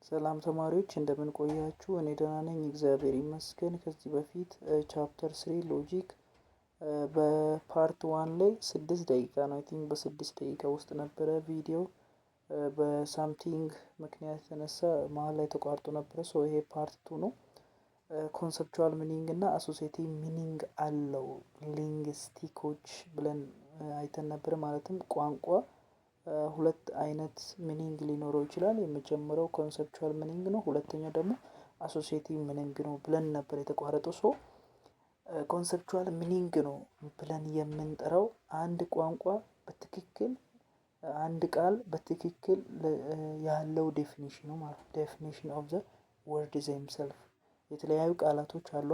ሰላም ተማሪዎች እንደምን ቆያችሁ? እኔ ደህና ነኝ እግዚአብሔር ይመስገን። ከዚህ በፊት ቻፕተር 3 ሎጂክ በፓርት 1 ላይ 6 ደቂቃ ነው። አይ ቲንክ በ6 ደቂቃ ውስጥ ነበረ ቪዲዮ በሳምቲንግ ምክንያት የተነሳ መሀል ላይ ተቋርጦ ነበረ። ሶ ይሄ ፓርት 2 ነው። ኮንሰፕቹዋል ሚኒንግ እና አሶሲዬቲቭ ሚኒንግ አለው። ሊንግስቲኮች ብለን አይተን ነበር። ማለትም ቋንቋ ሁለት አይነት ሚኒንግ ሊኖረው ይችላል። የመጀመሪያው ኮንሰፕቹዋል ሚኒንግ ነው። ሁለተኛው ደግሞ አሶሲዬቲቭ ሚኒንግ ነው ብለን ነበር የተቋረጠው። ሶ ኮንሰፕቹዋል ሚኒንግ ነው ብለን የምንጠራው አንድ ቋንቋ በትክክል አንድ ቃል በትክክል ያለው ዴፊኒሽን ነው ማለት ዴፊኒሽን ኦፍ ዘ ወርድ ዜምሰልፍ። የተለያዩ ቃላቶች አሉ።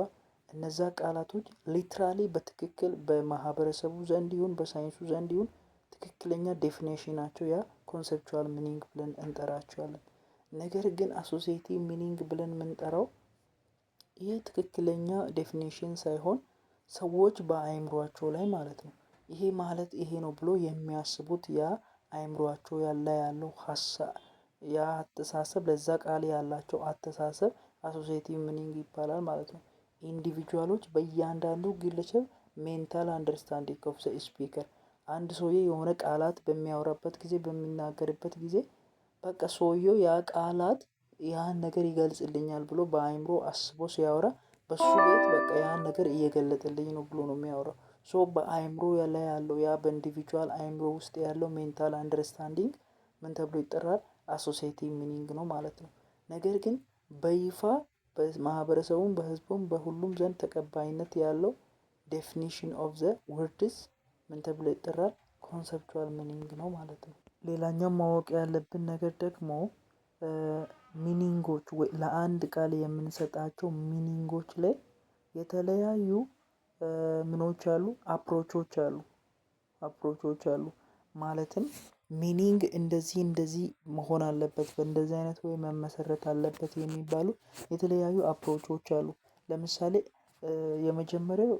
እነዛ ቃላቶች ሊትራሊ በትክክል በማህበረሰቡ ዘንድ ይሁን በሳይንሱ ዘንድ ይሁን ትክክለኛ ዴፊኒሽናቸው ያ ኮንሰፕቹዋል ሚኒንግ ብለን እንጠራቸዋለን። ነገር ግን አሶሲዬቲቭ ሚኒንግ ብለን የምንጠራው ይህ ትክክለኛ ዴፊኒሽን ሳይሆን ሰዎች በአእምሯቸው ላይ ማለት ነው ይሄ ማለት ይሄ ነው ብሎ የሚያስቡት ያ አእምሯቸው ያለው ሀሳብ ያ አስተሳሰብ ለዛ ቃል ያላቸው አስተሳሰብ አሶሲዬቲቭ ሚኒንግ ይባላል ማለት ነው። ኢንዲቪጁዋሎች በእያንዳንዱ ግለሰብ ሜንታል አንደርስታንዲንግ ኦፍ ዘ ስፒከር አንድ ሰውዬ የሆነ ቃላት በሚያወራበት ጊዜ በሚናገርበት ጊዜ በቃ ሰውየው ያ ቃላት ያን ነገር ይገልጽልኛል ብሎ በአእምሮ አስቦ ሲያወራ በሱ ቤት በቃ ያን ነገር እየገለጠልኝ ነው ብሎ ነው የሚያወራው። ሶ በአእምሮ ላይ ያለው ያ በኢንዲቪጁዋል አእምሮ ውስጥ ያለው ሜንታል አንደርስታንዲንግ ምን ተብሎ ይጠራል? አሶሲዬቲቭ ሚኒንግ ነው ማለት ነው። ነገር ግን በይፋ በማህበረሰቡም በህዝቡም በሁሉም ዘንድ ተቀባይነት ያለው ዴፊኒሽን ኦፍ ዘ ወርድስ ምን ተብሎ ይጠራል? ኮንሰፕቹዋል ሚኒንግ ነው ማለት ነው። ሌላኛው ማወቅ ያለብን ነገር ደግሞ ሚኒንጎች ወይ ለአንድ ቃል የምንሰጣቸው ሚኒንጎች ላይ የተለያዩ ምኖች አሉ አፕሮቾች አሉ። ማለትም ሚኒንግ እንደዚህ መሆን አለበት በእንደዚህ አይነት ወይ መመሰረት አለበት የሚባሉ የተለያዩ አፕሮቾች አሉ። ለምሳሌ የመጀመሪያው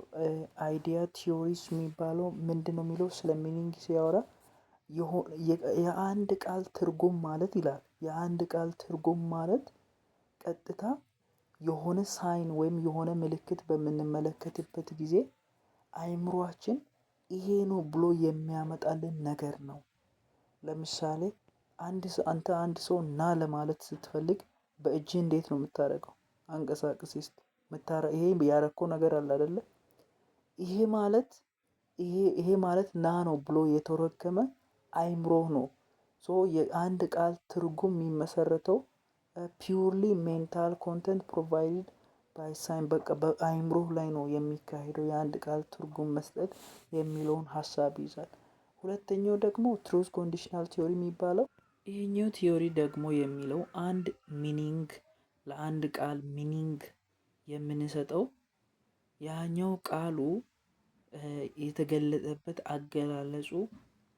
አይዲያ ቲዮሪስ የሚባለው ምንድነው የሚለው ስለ ሚኒንግ ሲያወራ የአንድ ቃል ትርጉም ማለት ይላል። የአንድ ቃል ትርጉም ማለት ቀጥታ የሆነ ሳይን ወይም የሆነ ምልክት በምንመለከትበት ጊዜ አእምሮአችን ይሄ ነው ብሎ የሚያመጣልን ነገር ነው። ለምሳሌ አንድ ሰው ና ለማለት ስትፈልግ በእጅህ እንዴት ነው የምታደርገው? አንቀሳቅስ እስቲ ይሄ ያረከው ነገር አለ አይደለ? ይሄ ማለት ና ነው ብሎ የተረጎመ አእምሮህ ነው። ሶ የአንድ ቃል ትርጉም የሚመሰረተው ፒውርሊ ሜንታል ኮንተንት ፕሮቫይድድ ባይ ሳይን በቃ በአእምሮህ ላይ ነው የሚካሄደው የአንድ ቃል ትርጉም መስጠት የሚለውን ሀሳብ ይይዛል። ሁለተኛው ደግሞ ትሩዝ ኮንዲሽናል ቲዮሪ የሚባለው ይሄኛው ቲዮሪ ደግሞ የሚለው አንድ ሚኒንግ ለአንድ ቃል ሚኒንግ የምንሰጠው ያኛው ቃሉ የተገለጠበት አገላለጹ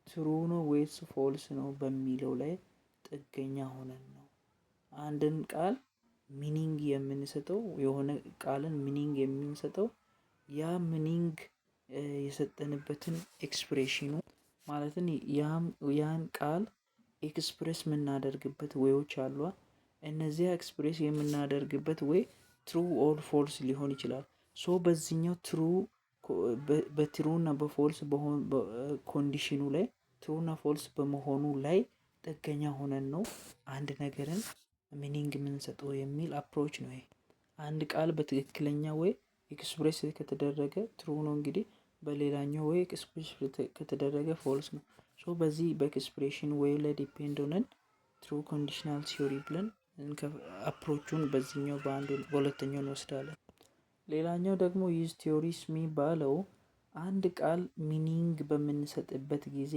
ትሩ ነው ወይስ ፎልስ ነው በሚለው ላይ ጥገኛ ሆነን ነው። አንድን ቃል ሚኒንግ የምንሰጠው የሆነ ቃልን ሚኒንግ የምንሰጠው ያ ሚኒንግ የሰጠንበትን ኤክስፕሬሽኑ ማለትም ያን ቃል ኤክስፕሬስ የምናደርግበት ዌዮች አሉ። እነዚያ ኤክስፕሬስ የምናደርግበት ወይ ትሩ ኦር ፎልስ ሊሆን ይችላል። ሶ በዚህኛው ትሩ በትሩ እና በፎልስ ኮንዲሽኑ ላይ ትሩ እና ፎልስ በመሆኑ ላይ ጥገኛ ሆነን ነው አንድ ነገርን ሚኒንግ የምንሰጠው የሚል አፕሮች ነው። ይሄ አንድ ቃል በትክክለኛ ወይ ኤክስፕሬስ ከተደረገ ትሩ ነው እንግዲህ በሌላኛው ወይ ኤክስፕሬስ ከተደረገ ፎልስ ነው። ሶ በዚህ በኤክስፕሬሽን ወይ ላይ ዲፔንድ ሆነን ትሩ ኮንዲሽናል ቲዮሪ ብለን አፕሮቹን በዚህኛው በሁለተኛው እንወስዳለን። ሌላኛው ደግሞ ዩዝ ቲዮሪስ የሚባለው አንድ ቃል ሚኒንግ በምንሰጥበት ጊዜ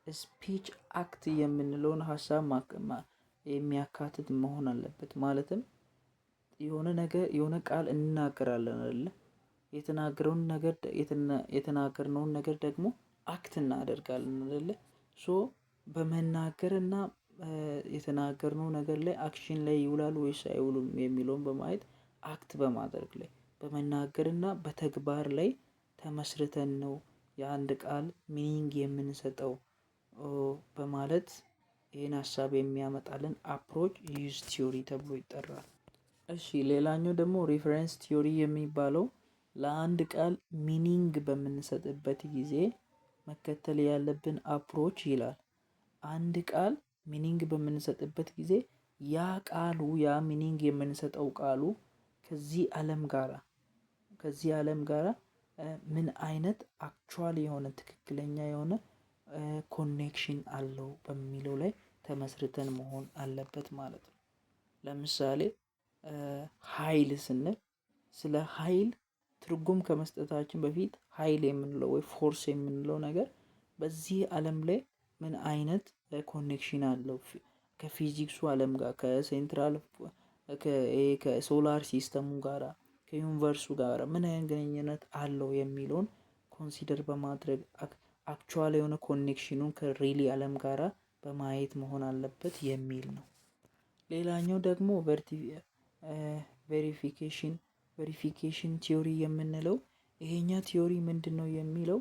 ስፒች አክት የምንለውን ሀሳብ የሚያካትት መሆን አለበት። ማለትም የሆነ ቃል እንናገራለን አይደለ? የተናገርነውን ነገር ደግሞ አክት እናደርጋለን አይደለ? ሶ በመናገርና የተናገርነው ነገር ላይ አክሽን ላይ ይውላል ወይስ አይውሉም የሚለውን በማየት አክት በማድረግ ላይ በመናገርና በተግባር ላይ ተመስርተን ነው የአንድ ቃል ሚኒንግ የምንሰጠው በማለት ይህን ሀሳብ የሚያመጣልን አፕሮች ዩዝ ቲዮሪ ተብሎ ይጠራል። እሺ ሌላኛው ደግሞ ሪፈረንስ ቲዮሪ የሚባለው ለአንድ ቃል ሚኒንግ በምንሰጥበት ጊዜ መከተል ያለብን አፕሮች ይላል። አንድ ቃል ሚኒንግ በምንሰጥበት ጊዜ ያ ሚኒንግ የምንሰጠው ቃሉ ከዚህ ዓለም ጋራ ምን አይነት አክቹዋል የሆነ ትክክለኛ የሆነ ኮኔክሽን አለው በሚለው ላይ ተመስርተን መሆን አለበት ማለት ነው። ለምሳሌ ኃይል ስንል ስለ ኃይል ትርጉም ከመስጠታችን በፊት ኃይል የምንለው ወይ ፎርስ የምንለው ነገር በዚህ ዓለም ላይ ምን አይነት ኮኔክሽን አለው ከፊዚክሱ ዓለም ጋር ከሴንትራል ከሶላር ሲስተሙ ጋራ ከዩኒቨርሱ ጋራ ምን አይነት ግንኙነት አለው የሚለውን ኮንሲደር በማድረግ አክቹዋል የሆነ ኮኔክሽኑን ከሪሊ ዓለም ጋራ በማየት መሆን አለበት የሚል ነው። ሌላኛው ደግሞ ቬሪፊኬሽን ቲዮሪ የምንለው ይሄኛ ቲዮሪ ምንድነው የሚለው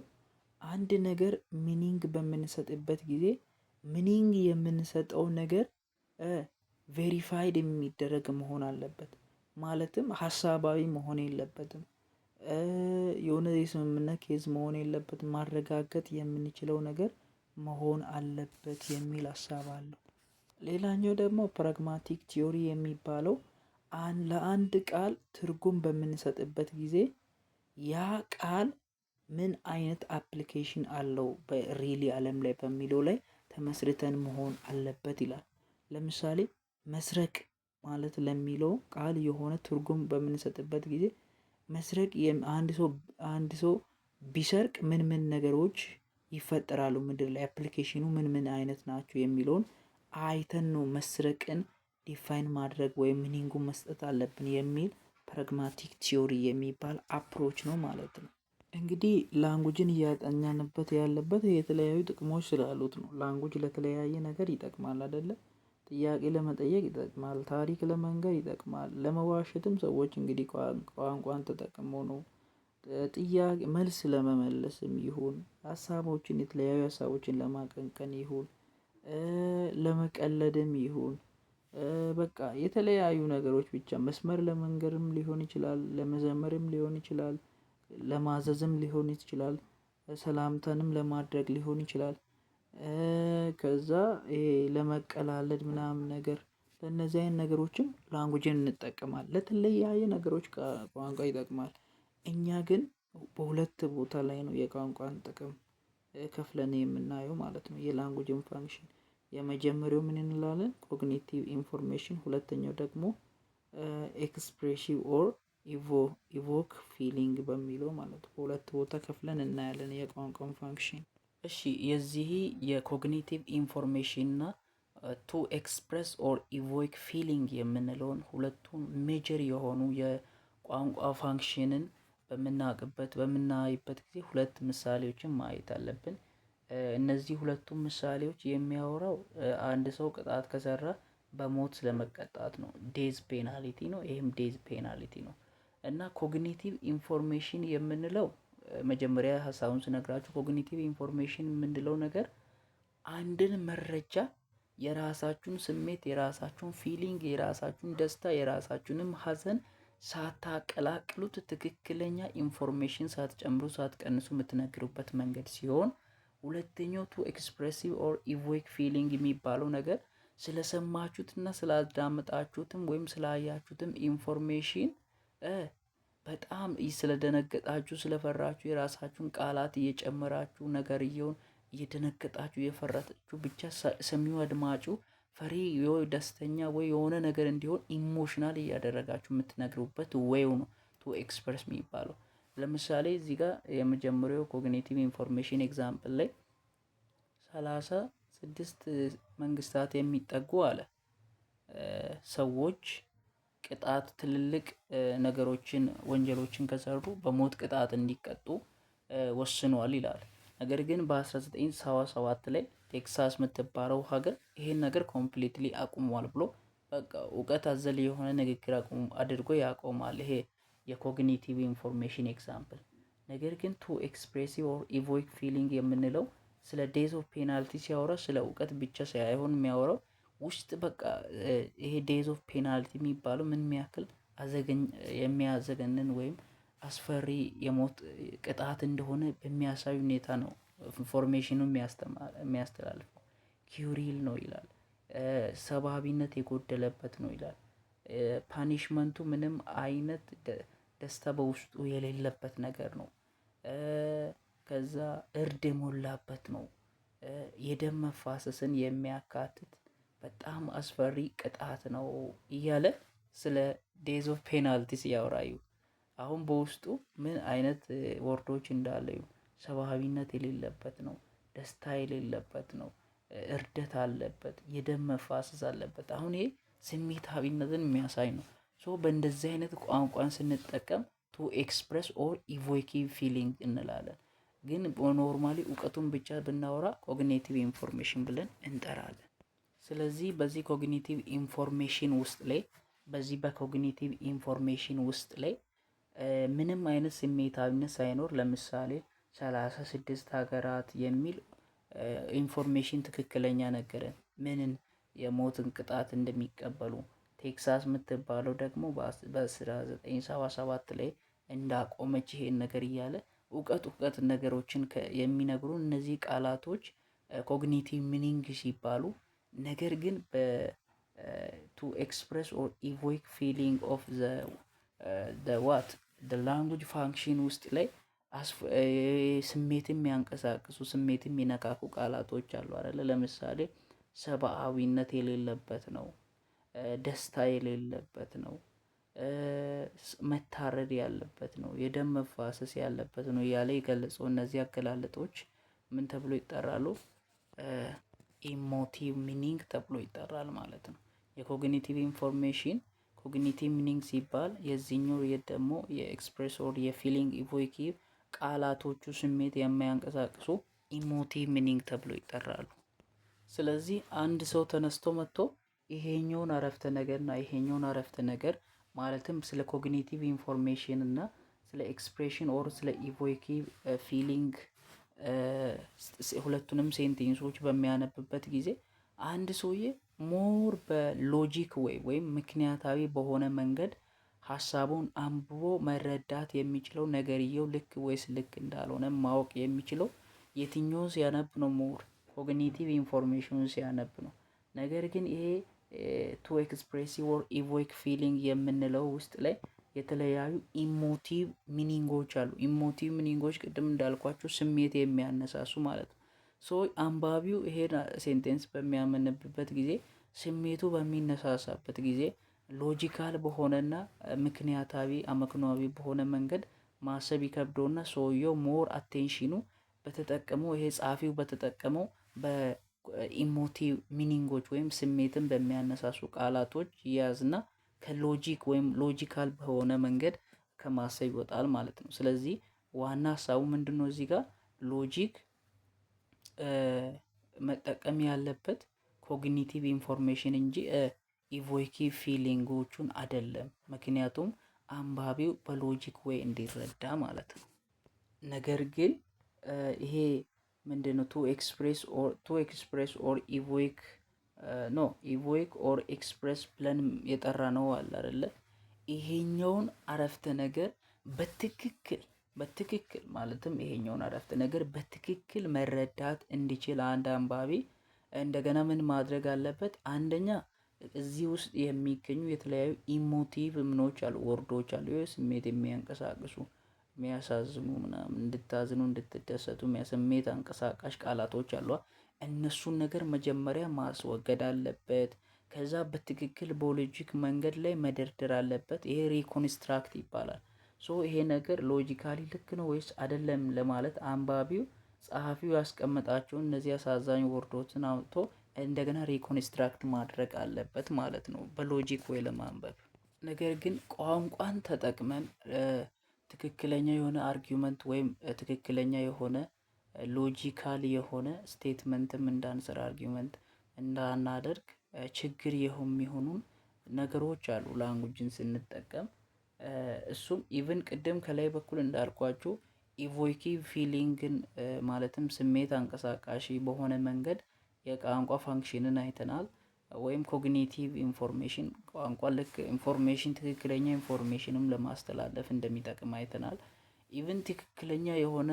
አንድ ነገር ሚኒንግ በምንሰጥበት ጊዜ ሚኒንግ የምንሰጠው ነገር ቬሪፋይድ የሚደረግ መሆን አለበት። ማለትም ሀሳባዊ መሆን የለበትም። የሆነ የስምምነት ኬዝ መሆን የለበትም። ማረጋገጥ የምንችለው ነገር መሆን አለበት የሚል ሀሳብ አለው። ሌላኛው ደግሞ ፕራግማቲክ ቲዮሪ የሚባለው ለአንድ ቃል ትርጉም በምንሰጥበት ጊዜ ያ ቃል ምን አይነት አፕሊኬሽን አለው በሪሊ ዓለም ላይ በሚለው ላይ ተመስርተን መሆን አለበት ይላል። ለምሳሌ መስረቅ ማለት ለሚለው ቃል የሆነ ትርጉም በምንሰጥበት ጊዜ መስረቅ አንድ ሰው ቢሰርቅ ምን ነገሮች ይፈጠራሉ ምድር ላይ አፕሊኬሽኑ ምን አይነት ናቸው የሚለውን አይተን ነው መስረቅን ዲፋይን ማድረግ ወይም ሚኒንጉን መስጠት አለብን የሚል ፕራግማቲክ ቲዮሪ የሚባል አፕሮች ነው ማለት ነው። እንግዲህ ላንጉጅን እያጠናንበት ያለበት የተለያዩ ጥቅሞች ስላሉት ነው። ላንጉጅ ለተለያየ ነገር ይጠቅማል አይደለ? ጥያቄ ለመጠየቅ ይጠቅማል፣ ታሪክ ለመንገር ይጠቅማል፣ ለመዋሸትም ሰዎች እንግዲህ ቋንቋን ተጠቅመው ነው ጥያቄ መልስ ለመመለስም ይሁን የተለያዩ ሀሳቦችን ለማቀንቀን ይሁን ለመቀለድም ይሁን በቃ የተለያዩ ነገሮች ብቻ መስመር ለመንገርም ሊሆን ይችላል፣ ለመዘመርም ሊሆን ይችላል፣ ለማዘዝም ሊሆን ይችላል፣ ሰላምታንም ለማድረግ ሊሆን ይችላል። ከዛ ለመቀላለድ ምናምን ነገር ለእነዚህ አይነት ነገሮችም ላንጉጅን እንጠቀማለን። ለተለያየ ነገሮች ቋንቋ ይጠቅማል። እኛ ግን በሁለት ቦታ ላይ ነው የቋንቋን ጥቅም ከፍለን የምናየው ማለት ነው። የላንጉጅን ፋንክሽን የመጀመሪያው ምን እንላለን? ኮግኒቲቭ ኢንፎርሜሽን፣ ሁለተኛው ደግሞ ኤክስፕሬሲቭ ኦር ኢቮክ ፊሊንግ በሚለው ማለት ነው። በሁለት ቦታ ከፍለን እናያለን የቋንቋን ፋንክሽን። እሺ የዚህ የኮግኒቲቭ ኢንፎርሜሽን እና ቱ ኤክስፕረስ ኦር ኢቮክ ፊሊንግ የምንለውን ሁለቱም ሜጀር የሆኑ የቋንቋ ፋንክሽንን በምናይበት ጊዜ ሁለት ምሳሌዎችን ማየት አለብን። እነዚህ ሁለቱም ምሳሌዎች የሚያወራው አንድ ሰው ቅጣት ከሰራ በሞት ስለመቀጣት ነው። ዴዝ ፔናልቲ ነው። ይሄም ዴዝ ፔናልቲ ነው። እና ኮግኒቲቭ ኢንፎርሜሽን የምንለው መጀመሪያ ሀሳቡን ስነግራችሁ ኮግኒቲቭ ኢንፎርሜሽን የምንለው ነገር አንድን መረጃ የራሳችሁን ስሜት፣ የራሳችሁን ፊሊንግ፣ የራሳችሁን ደስታ፣ የራሳችሁንም ሀዘን ሳታቀላቅሉት ትክክለኛ ኢንፎርሜሽን ሳትጨምሩ ሳትቀንሱ የምትነግሩበት መንገድ ሲሆን ሁለተኛው ቱ ኤክስፕሬሲቭ ኦር ኢቮክ ፊሊንግ የሚባለው ነገር ስለሰማችሁትና ስላዳመጣችሁትም ወይም ስላያችሁትም ኢንፎርሜሽን በጣም ስለደነገጣችሁ ስለፈራችሁ የራሳችሁን ቃላት እየጨመራችሁ ነገርየውን እየደነገጣችሁ እየፈራችሁ ብቻ ሰሚው አድማጩ ፈሪ ወይ ደስተኛ ወይ የሆነ ነገር እንዲሆን ኢሞሽናል እያደረጋችሁ የምትነግሩበት ዌው ነው ቱ ኤክስፕረስ የሚባለው። ለምሳሌ እዚህ ጋር የመጀመሪያው ኮግኒቲቭ ኢንፎርሜሽን ኤግዛምፕል ላይ 36 መንግስታት የሚጠጉ አለ ሰዎች ቅጣት ትልልቅ ነገሮችን ወንጀሎችን ከሰሩ በሞት ቅጣት እንዲቀጡ ወስኗል ይላል። ነገር ግን በ1977 ላይ ቴክሳስ የምትባለው ሀገር ይሄን ነገር ኮምፕሊትሊ አቁሟል ብሎ በቃ እውቀት አዘል የሆነ ንግግር አድርጎ ያቆማል። ይሄ የኮግኒቲቭ ኢንፎርሜሽን ኤግዛምፕል። ነገር ግን ቱ ኤክስፕሬሲቭ ኦር ኢቮክ ፊሊንግ የምንለው ስለ ዴዝ ኦፍ ፔናልቲ ሲያወራ ስለ እውቀት ብቻ ሳይሆን የሚያወራው ውስጥ በቃ ይሄ ዴዝ ኦፍ ፔናልቲ የሚባለው ምን ያክል የሚያዘገንን ወይም አስፈሪ የሞት ቅጣት እንደሆነ በሚያሳይ ሁኔታ ነው ኢንፎርሜሽኑ የሚያስተላልፈው። ኪውሪል ነው ይላል፣ ሰብአዊነት የጎደለበት ነው ይላል። ፓኒሽመንቱ ምንም አይነት ደስታ በውስጡ የሌለበት ነገር ነው። ከዛ እርድ የሞላበት ነው። የደም መፋሰስን የሚያካትት በጣም አስፈሪ ቅጣት ነው እያለ ስለ ዴዝ ኦፍ ፔናልቲስ ያወራዩ። አሁን በውስጡ ምን አይነት ወርዶች እንዳለው ሰብአዊነት የሌለበት ነው፣ ደስታ የሌለበት ነው፣ እርደት አለበት፣ የደም መፋሰስ አለበት። አሁን ይሄ ስሜታዊነትን የሚያሳይ ነው። ሶ በእንደዚህ አይነት ቋንቋን ስንጠቀም ቱ ኤክስፕረስ ኦር ኢቮኪቭ ፊሊንግ እንላለን። ግን ኖርማሊ እውቀቱን ብቻ ብናወራ ኮግኒቲቭ ኢንፎርሜሽን ብለን እንጠራለን። ስለዚህ በዚህ ኮግኒቲቭ ኢንፎርሜሽን ውስጥ ላይ በኮግኒቲቭ ኢንፎርሜሽን ውስጥ ላይ ምንም አይነት ስሜታዊነት ሳይኖር ለምሳሌ 36 ሀገራት የሚል ኢንፎርሜሽን ትክክለኛ ነገርን ምንን የሞትን ቅጣት እንደሚቀበሉ፣ ቴክሳስ የምትባለው ደግሞ በ1977 ላይ እንዳቆመች ይሄን ነገር እያለ እውቀት ነገሮችን የሚነግሩ እነዚህ ቃላቶች ኮግኒቲቭ ሚኒንግ ሲባሉ፣ ነገር ግን ቱ ኤክስፕረስ ኦር ኢቮክ ፊሊንግ ኦፍ ዋት ላንጉጅ ፋንክሽን ውስጥ ላይ ስሜት የሚያንቀሳቅሱ ስሜት የሚነካኩ ቃላቶች አሉ አይደለ? ለምሳሌ ሰብአዊነት የሌለበት ነው፣ ደስታ የሌለበት ነው፣ መታረድ ያለበት ነው፣ የደም መፋሰስ ያለበት ነው እያለ የገለጸው እነዚህ አገላለጦች ምን ተብሎ ይጠራሉ? ኢሞቲቭ ሚኒንግ ተብሎ ይጠራል ማለት ነው። የኮግኒቲቭ ኢንፎርሜሽን ኮግኒቲቭ ሚኒንግ ሲባል የዚህኛው ደግሞ የኤክስፕሬስ ኦር የፊሊንግ ኢቮኪቭ ቃላቶቹ ስሜት የሚያንቀሳቅሱ ኢሞቲቭ ሚኒንግ ተብሎ ይጠራሉ። ስለዚህ አንድ ሰው ተነስቶ መጥቶ ይሄኛውን አረፍተ ነገርና ይሄኛውን አረፍተ ነገር ማለትም ስለ ኮግኒቲቭ ኢንፎርሜሽን እና ስለ ኤክስፕሬሽን ኦር ስለ ኢቮኪቭ ፊሊንግ ሁለቱንም ሴንቴንሶች በሚያነብበት ጊዜ አንድ ሰውዬ ሞር በሎጂክ ወይም ምክንያታዊ በሆነ መንገድ ሀሳቡን አንብቦ መረዳት የሚችለው ነገርየው ልክ ወይስ ልክ እንዳልሆነ ማወቅ የሚችለው የትኛውን ሲያነብ ነው? ሞር ኮግኒቲቭ ኢንፎርሜሽኑን ሲያነብ ነው። ነገር ግን ይሄ ቱ ኤክስፕሬሲቭ ኦር ኢቮክ ፊሊንግ የምንለው ውስጥ ላይ የተለያዩ ኢሞቲቭ ሚኒንጎች አሉ። ኢሞቲቭ ሚኒንጎች ቅድም እንዳልኳቸው ስሜት የሚያነሳሱ ማለት ነው። ሶ አንባቢው ይሄን ሴንቴንስ በሚያመነብበት ጊዜ ስሜቱ በሚነሳሳበት ጊዜ ሎጂካል በሆነና ምክንያታዊ አመክንዮአዊ በሆነ መንገድ ማሰብ ይከብደውና ሰውየው ሞር አቴንሽኑ በተጠቀመው ይሄ ጸሐፊው በተጠቀመው በኢሞቲቭ ሚኒንጎች ወይም ስሜትን በሚያነሳሱ ቃላቶች ይያዝና ከሎጂክ ወይም ሎጂካል በሆነ መንገድ ከማሰብ ይወጣል ማለት ነው። ስለዚህ ዋና ሀሳቡ ምንድነው? እዚህ ጋር ሎጂክ መጠቀም ያለበት ኮግኒቲቭ ኢንፎርሜሽን እንጂ ኢቮኪቭ ፊሊንጎቹን አይደለም። ምክንያቱም አንባቢው በሎጂክ ወይ እንዲረዳ ማለት ነው። ነገር ግን ይሄ ምንድነው? ቱ ኤክስፕሬስ ኦር ኢቮክ ኦር ኤክስፕሬስ ብለን የጠራ ነው አለ አይደለ? ይሄኛውን አረፍተ ነገር በትክክል ማለትም ይሄኛውን አረፍተ ነገር በትክክል መረዳት እንዲችል አንድ አንባቢ እንደገና ምን ማድረግ አለበት? አንደኛ እዚህ ውስጥ የሚገኙ የተለያዩ ኢሞቲቭ ምኖች አሉ፣ ወርዶች አሉ፣ ስሜት የሚያንቀሳቅሱ የሚያሳዝኑ ምናምን እንድታዝኑ እንድትደሰቱ ስሜት አንቀሳቃሽ ቃላቶች አሉ። እነሱን ነገር መጀመሪያ ማስወገድ አለበት። ከዛ በትክክል በሎጂክ መንገድ ላይ መደርደር አለበት። ይሄ ሪኮንስትራክት ይባላል። ሶ ይሄ ነገር ሎጂካሊ ልክ ነው ወይስ አይደለም ለማለት አንባቢው ጸሐፊው ያስቀመጣቸውን እነዚህ አሳዛኝ ወርዶችን አውጥቶ እንደገና ሪኮንስትራክት ማድረግ አለበት ማለት ነው በሎጂክ ወይ ለማንበብ። ነገር ግን ቋንቋን ተጠቅመን ትክክለኛ የሆነ አርጊውመንት ወይም ትክክለኛ የሆነ ሎጂካል የሆነ ስቴትመንትም እንዳንሰራ አርጊውመንት እንዳናደርግ ችግር የሚሆኑን ነገሮች አሉ ላንጉጅን ስንጠቀም። እሱም ኢቭን ቅድም ከላይ በኩል እንዳልኳችሁ ኢቮኪቭ ፊሊንግን ማለትም ስሜት አንቀሳቃሽ በሆነ መንገድ የቋንቋ ፋንክሽንን አይተናል። ወይም ኮግኒቲቭ ኢንፎርሜሽን ቋንቋ ልክ ኢንፎርሜሽን ትክክለኛ ኢንፎርሜሽንም ለማስተላለፍ እንደሚጠቅም አይተናል። ኢቭን ትክክለኛ የሆነ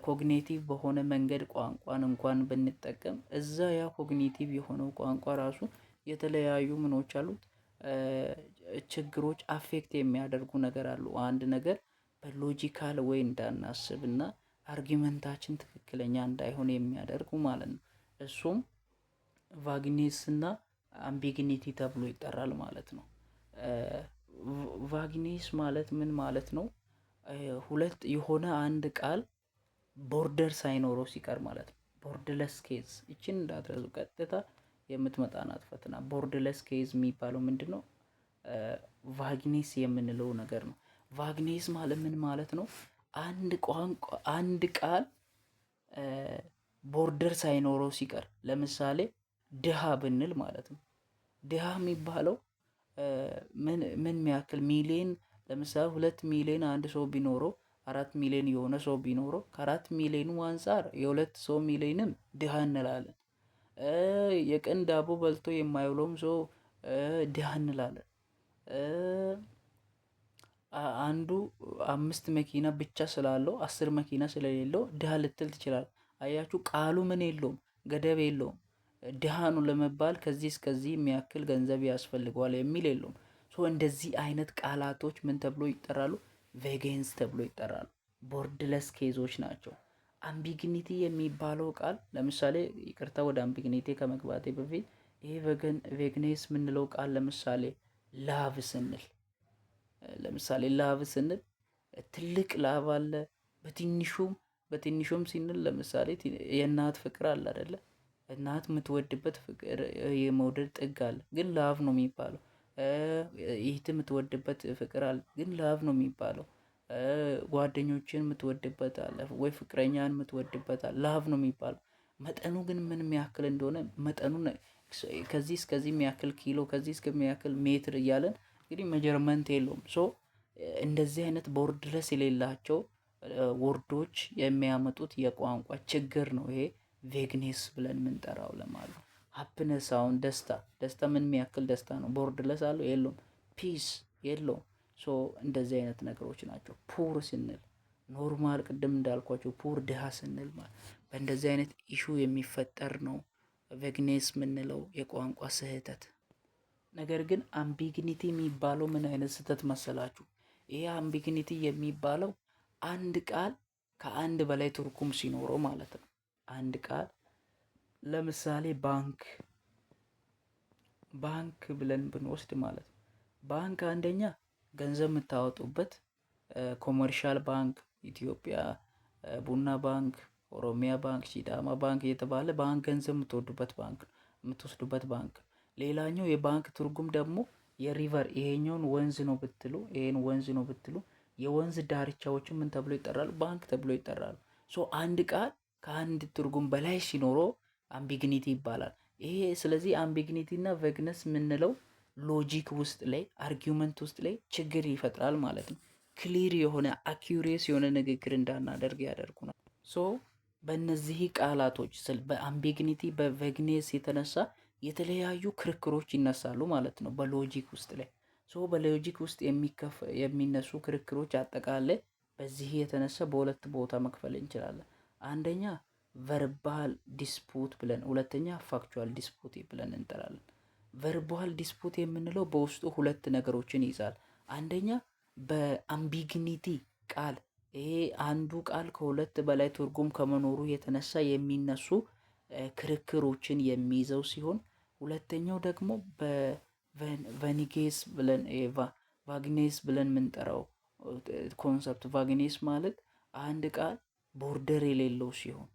ኮግኒቲቭ በሆነ መንገድ ቋንቋን እንኳን ብንጠቀም እዛ ያ ኮግኒቲቭ የሆነው ቋንቋ ራሱ የተለያዩ ምኖች አሉት ችግሮች አፌክት የሚያደርጉ ነገር አሉ። አንድ ነገር በሎጂካል ወይ እንዳናስብ እና አርጊመንታችን ትክክለኛ እንዳይሆን የሚያደርጉ ማለት ነው። እሱም ቫግኔስ እና አምቢግኒቲ ተብሎ ይጠራል ማለት ነው። ቫግኔስ ማለት ምን ማለት ነው? ሁለት የሆነ አንድ ቃል ቦርደር ሳይኖረው ሲቀር ማለት ነው። ቦርድለስ ኬዝ ይችን እንዳትረሱ፣ ቀጥታ የምትመጣ ናት ፈተና። ቦርድለስ ኬዝ የሚባለው ምንድን ነው? ቫግኔስ የምንለው ነገር ነው። ቫግኔስ ማለት ምን ማለት ነው? አንድ ቋንቋ አንድ ቃል ቦርደር ሳይኖረው ሲቀር፣ ለምሳሌ ድሃ ብንል ማለት ነው። ድሃ የሚባለው ምን የሚያክል ሚሊዮን፣ ለምሳሌ 2 ሚሊዮን አንድ ሰው ቢኖረው 4 ሚሊዮን የሆነ ሰው ቢኖረው ከ4 ሚሊዮኑ አንጻር የ2 ሰው ሚሊዮንም ድሃ እንላለን። የቀን ዳቦ በልቶ የማይውለውም ሰው ድሃ እንላለን። አንዱ 5 መኪና ብቻ ስላለው 10 መኪና ስለሌለው ድሃ ልትል ትችላል። አያችሁ ቃሉ ምን የለውም፣ ገደብ የለውም። ድሃ ነው ለመባል ከዚህ እስከዚህ የሚያክል ገንዘብ ያስፈልገዋል የሚል የለውም። እንደዚህ አይነት ቃላቶች ምን ተብሎ ይጠራሉ? ቬጌንስ ተብሎ ይጠራሉ። ቦርድለስ ኬዞች ናቸው። አምቢግኒቲ የሚባለው ቃል ለምሳሌ ይቅርታ፣ ወደ አምቢግኒቲ ከመግባቴ በፊት ይሄ ቬግኔስ የምንለው ቃል ለምሳሌ ላቭ ስንል ትልቅ ላቭ አለ፣ በትንሹም ስንል ለምሳሌ የእናት ፍቅር አለ አይደለ? እናት የምትወድበት ፍቅር የመውደድ ጥግ አለ፣ ግን ላቭ ነው የሚባለው። ይህት የምትወድበት ፍቅር አለ፣ ግን ላቭ ነው የሚባለው። ጓደኞችን የምትወድበት አለ ወይ ፍቅረኛን የምትወድበት አለ፣ ላቭ ነው የሚባለው። መጠኑ ግን ምን የሚያክል እንደሆነ መጠኑን ከዚህ እስከዚህ የሚያክል ኪሎ፣ ከዚህ እስከሚያክል ሜትር እያለን እንግዲህ ሜጀርመንት የለውም። እንደዚህ አይነት ቦርድለስ የሌላቸው ወርዶች የሚያመጡት የቋንቋ ችግር ነው ይሄ ቬግኔስ ብለን የምንጠራው ለማለት ነው። ሃፕነስ አሁን ደስታ ምን የሚያክል ደስታ ነው? ቦርድለስ አለው የለውም? ፒስ የለውም። እንደዚህ አይነት ነገሮች ናቸው። ፑር ስንል ኖርማል፣ ቅድም እንዳልኳቸው ፑር ድሃ ስንል በእንደዚህ አይነት ኢሹ የሚፈጠር ነው ቬግኔስ የምንለው የቋንቋ ስህተት። ነገር ግን አምቢግኒቲ የሚባለው ምን አይነት ስህተት መሰላችሁ? ይሄ አምቢግኒቲ የሚባለው አንድ ቃል ከአንድ በላይ ትርጉም ሲኖረው ማለት ነው። አንድ ቃል ለምሳሌ ባንክ ብለን ብንወስድ ማለት ነው። ባንክ አንደኛ ገንዘብ የምታወጡበት ኮመርሻል ባንክ፣ ኢትዮጵያ ቡና ባንክ፣ ኦሮሚያ ባንክ፣ ሲዳማ ባንክ እየተባለ ባንክ ገንዘብ የምትወስዱበት ባንክ። ሌላኛው የባንክ ትርጉም ደግሞ የሪቨር፣ ይሄኛውን ወንዝ ነው ብትሉ፣ ይሄን ወንዝ ነው ብትሉ የወንዝ ዳርቻዎችን ምን ተብሎ ይጠራሉ? ባንክ ተብሎ ይጠራሉ። አንድ ቃል ከአንድ ትርጉም በላይ ሲኖረው አምቢግኒቲ ይባላል። ይሄ ስለዚህ አምቢግኒቲ እና ቬግነስ የምንለው ሎጂክ ውስጥ ላይ አርጊውመንት ውስጥ ላይ ችግር ይፈጥራል ማለት ነው። ክሊር የሆነ አኪዩሬስ የሆነ ንግግር እንዳናደርግ ያደርጉናል። በእነዚህ ቃላቶች በአምቢግኒቲ በቬግኔስ የተነሳ የተለያዩ ክርክሮች ይነሳሉ ማለት ነው በሎጂክ ውስጥ ላይ። በሎጂክ ውስጥ የሚነሱ ክርክሮች አጠቃላይ በዚህ የተነሳ በሁለት ቦታ መክፈል እንችላለን። አንደኛ ቨርባል ዲስፑት ብለን፣ ሁለተኛ ፋክቹዋል ዲስፑት ብለን እንጠራለን። ቨርባል ዲስፑት የምንለው በውስጡ ሁለት ነገሮችን ይይዛል። አንደኛ በአምቢግኒቲ ቃል፣ ይሄ አንዱ ቃል ከሁለት በላይ ትርጉም ከመኖሩ የተነሳ የሚነሱ ክርክሮችን የሚይዘው ሲሆን፣ ሁለተኛው ደግሞ በቫግኔስ ብለን የምንጠራው ኮንሰፕት። ቫግኔስ ማለት አንድ ቃል ቦርደር የሌለው ሲሆን፣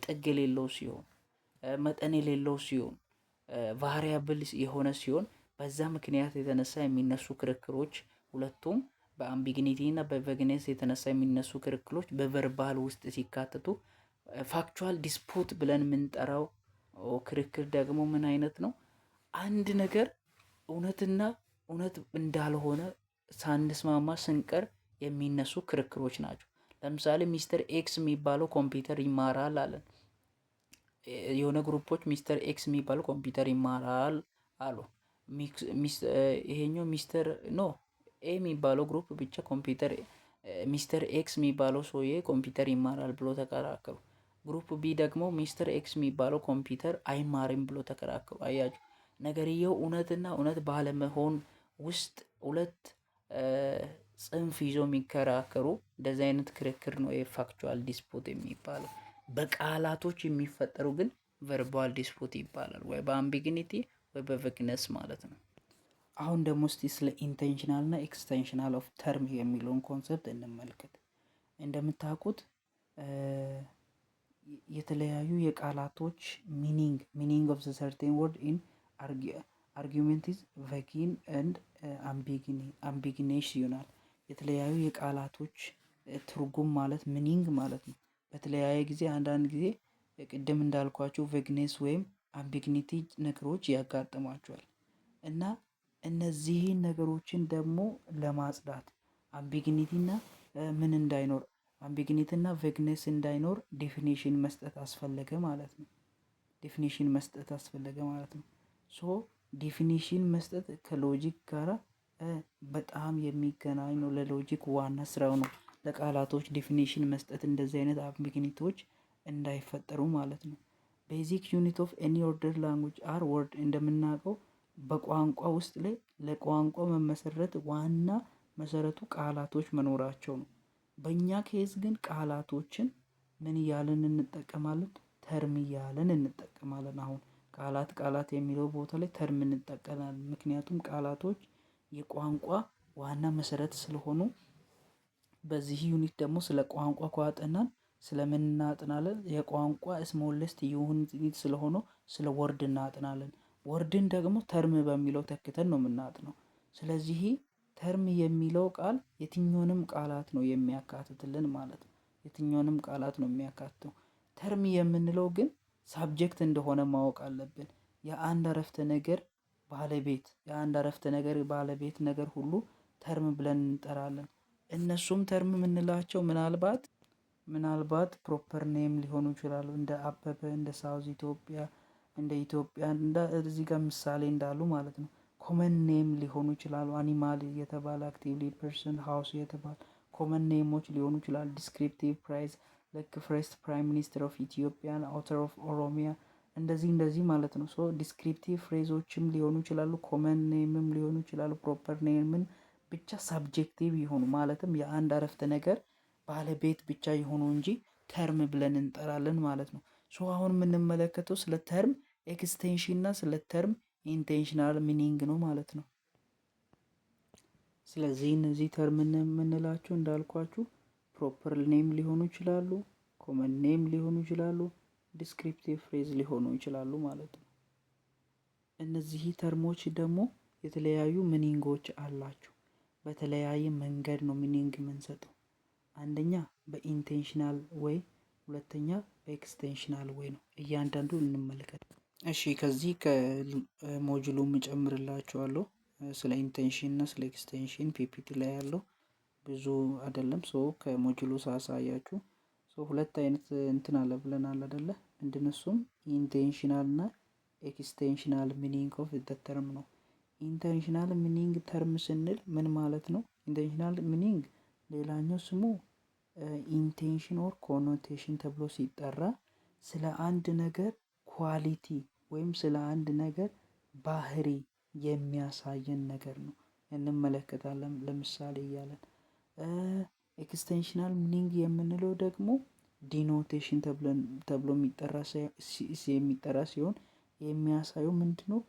ጥግ የሌለው ሲሆን፣ መጠን የሌለው ሲሆን፣ ቫሪያብል የሆነ ሲሆን፣ በዛ ምክንያት የተነሳ የሚነሱ ክርክሮች ሁለቱም በአምቢግኒቲ እና በቬግኔስ የተነሳ የሚነሱ ክርክሮች በቨርባል ውስጥ ሲካተቱ፣ ፋክቹዋል ዲስፑት ብለን የምንጠራው ክርክር ደግሞ ምን አይነት ነው? አንድ ነገር እውነት እንዳልሆነ ሳንስማማ ስንቀር የሚነሱ ክርክሮች ናቸው። ለምሳሌ ሚስተር ኤክስ የሚባለው ኮምፒውተር ይማራል አለን። የሆነ ግሩፖች ሚስተር ኤክስ የሚባለው ኮምፒውተር ይማራል አሉ። ይሄኛው ሚስተር ኖ ኤ የሚባለው ግሩፕ ብቻ ኮምፒውተር ሚስተር ኤክስ የሚባለው ሰውዬ ኮምፒውተር ይማራል ብሎ ተከራከሩ። ግሩፕ ቢ ደግሞ ሚስተር ኤክስ የሚባለው ኮምፒውተር አይማርም ብሎ ተከራከሩ። አያችሁ ነገርየው እውነትና እውነት ባለመሆን ውስጥ ሁለት ጽንፍ ይዞ የሚከራከሩ እንደዚህ አይነት ክርክር ነው የፋክቹዋል ዲስፑት የሚባለው። በቃላቶች የሚፈጠሩ ግን ቨርባል ዲስፑት ይባላል፣ ወይ በአምቢግኒቲ ወይ በቬግነስ ማለት ነው። አሁን ደግሞ እስቲ ስለ ኢንቴንሽናል እና ኤክስቴንሽናል ኦፍ ተርም የሚለውን ኮንሰፕት እንመልከት። እንደምታውቁት የተለያዩ የቃላቶች ሚኒንግ ኦፍ ዘ ሰርቴን ወርድ ኢን አርጊመንት ኢዝ ቬጊን ኤንድ አምቢግኔሽ ይሆናል። የተለያዩ የቃላቶች ትርጉም ማለት ሚኒንግ ማለት ነው። በተለያየ ጊዜ አንዳንድ ጊዜ ቅድም እንዳልኳቸው ቬግኔስ ወይም አምቢግኒቲ ነገሮች ያጋጥሟቸዋል እና እነዚህን ነገሮችን ደግሞ ለማጽዳት አምቢግኒቲና ምን እንዳይኖር አምቢግኒቲና ቬግኔስ እንዳይኖር ዴፊኒሽን መስጠት አስፈለገ ማለት ነው። ሶ ዴፊኒሽን መስጠት ከሎጂክ ጋራ በጣም የሚገናኝ ነው። ለሎጂክ ዋና ስራው ነው ለቃላቶች ዴፊኒሽን መስጠት፣ እንደዚህ አይነት አምቢግኒቲዎች እንዳይፈጠሩ ማለት ነው። ቤዚክ ዩኒት ኦፍ ኤኒ ኦርደር ላንጉጅ አር ወርድ። እንደምናውቀው በቋንቋ ውስጥ ላይ ለቋንቋ መመሰረት ዋና መሰረቱ ቃላቶች መኖራቸው ነው። በእኛ ኬዝ ግን ቃላቶችን ምን እያልን እንጠቀማለን? ተርም እያልን እንጠቀማለን። አሁን ቃላት የሚለው ቦታ ላይ ተርም እንጠቀማለን። ምክንያቱም ቃላቶች የቋንቋ ዋና መሰረት ስለሆኑ። በዚህ ዩኒት ደግሞ ስለ ቋንቋ ካጠናን ስለምን እናጥናለን? የቋንቋ ስሞለስት ዩኒት ስለሆነ ስለ ወርድ እናጥናለን። ወርድን ደግሞ ተርም በሚለው ተክተን ነው የምናጥነው። ስለዚህ ተርም የሚለው ቃል የትኛውንም ቃላት ነው የሚያካትትልን ማለት ነው። የትኛውንም ቃላት ነው የሚያካትተው። ተርም የምንለው ግን ሳብጀክት እንደሆነ ማወቅ አለብን። የአንድ አረፍተ ነገር ባለቤት ነገር ሁሉ ተርም ብለን እንጠራለን። እነሱም ተርም የምንላቸው ምናልባት ፕሮፐር ኔም ሊሆኑ ይችላሉ። እንደ አበበ፣ እንደ ሳውዝ ኢትዮጵያ፣ እንደ ኢትዮጵያ እዚህ ጋር ምሳሌ እንዳሉ ማለት ነው። ኮመን ኔም ሊሆኑ ይችላሉ። አኒማል የተባለ አክቲቭሊ ፐርሰን፣ ሃውስ የተባለ ኮመን ኔሞች ሊሆኑ ይችላሉ። ዲስክሪፕቲቭ ፕራይዝ ላይክ ፈርስት ፕራይም ሚኒስትር ኦፍ ኢትዮጵያ፣ አውተር ኦፍ ኦሮሚያ እንደዚህ ማለት ነው። ሶ ዲስክሪፕቲቭ ፍሬዞችም ሊሆኑ ይችላሉ። ኮመን ኔምም ሊሆኑ ይችላሉ። ፕሮፐር ኔምን ብቻ ሳብጀክቲቭ ይሆኑ ማለትም የአንድ አረፍተ ነገር ባለቤት ብቻ ይሆኑ እንጂ ተርም ብለን እንጠራለን ማለት ነው። ሶ አሁን የምንመለከተው ስለ ተርም ኤክስቴንሽን እና ስለ ተርም ኢንቴንሽናል ሚኒንግ ነው ማለት ነው። ስለዚህ እነዚህ ተርም የምንላቸው እንዳልኳችሁ ፕሮፐር ኔም ሊሆኑ ይችላሉ፣ ኮመን ኔም ሊሆኑ ይችላሉ፣ ዲስክሪፕቲቭ ፍሬዝ ሊሆኑ ይችላሉ ማለት ነው። እነዚህ ተርሞች ደግሞ የተለያዩ ሚኒንጎች አላቸው። በተለያየ መንገድ ነው ሚኒንግ የምንሰጠው። አንደኛ በኢንቴንሽናል ወይ፣ ሁለተኛ በኤክስቴንሽናል ወይ ነው። እያንዳንዱ እንመለከት። እሺ ከዚህ ከሞጁሉ እጨምርላችኋለሁ ስለ ኢንቴንሽን እና ስለ ኤክስቴንሽን ፒፒቲ ላይ ያለው ብዙ አይደለም። ከሞጁሉ ሳሳያችሁ ሁለት አይነት እንትን አለ ብለናል አይደለ? እንድነሱም ኢንቴንሽናል እና ኤክስቴንሽናል ሚኒንግ ኦፍ ዘ ተርም ነው። ኢንቴንሽናል ሚኒንግ ተርም ስንል ምን ማለት ነው? ኢንቴንሽናል ሚኒንግ ሌላኛው ስሙ ኢንቴንሽን ኦር ኮኖቴሽን ተብሎ ሲጠራ ስለ አንድ ነገር ኳሊቲ ወይም ስለ አንድ ነገር ባህሪ የሚያሳየን ነገር ነው እንመለከታለን። ለምሳሌ እያለን ኤክስቴንሽናል ሚኒንግ የምንለው ደግሞ ዲኖቴሽን ተብሎ የሚጠራ ሲሆን የሚያሳየው ምንድነው?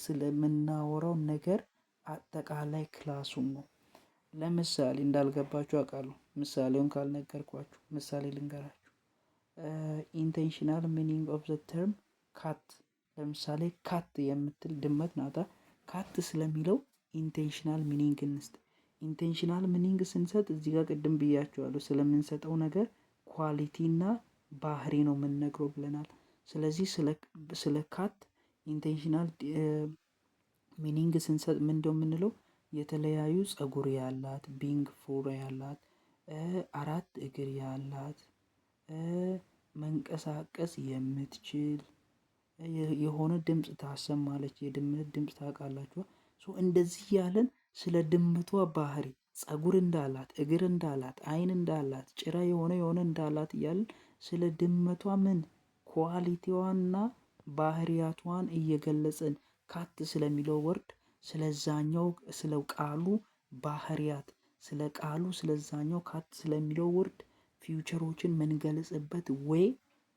ስለምናወራው ነገር አጠቃላይ ክላሱን ነው። ለምሳሌ እንዳልገባችሁ አውቃለሁ። ምሳሌውን ካልነገርኳችሁ ምሳሌ ልንገራችሁ። ኢንቴንሽናል ሚኒንግ ኦፍ ዘ ተርም ካት። ለምሳሌ ካት የምትል ድመት ናታ። ካት ስለሚለው ኢንቴንሽናል ሚኒንግ እንስጥ። ኢንቴንሽናል ሚኒንግ ስንሰጥ እዚህ ጋር ቅድም ብያቸዋለሁ ስለምንሰጠው ነገር ኳሊቲ እና ባህሪ ነው የምንነግረው ብለናል። ስለዚህ ስለ ካት ኢንቴንሽናል ሚኒንግ ስንሰጥ ምንድነው የምንለው? የተለያዩ ጸጉር ያላት፣ ቢንግ ፉር ያላት፣ 4 እግር ያላት መንቀሳቀስ የምትችል የሆነ ድምፅ ታሰማለች። የድመት ድምፅ ታውቃላችሁ። እንደዚህ ያለን ስለ ድመቷ ባህሪ ፀጉር እንዳላት፣ እግር እንዳላት፣ አይን እንዳላት፣ ጭራ የሆነ እንዳላት እያልን ስለ ድመቷ ምን ኳሊቲዋንና ባህሪያቷን እየገለጽን ካት ስለሚለው ወርድ ስለዛኛው ስለ ቃሉ ባህሪያት ስለ ቃሉ ስለዛኛው ካት ስለሚለው ወርድ ፊውቸሮችን ምንገልጽበት ወይ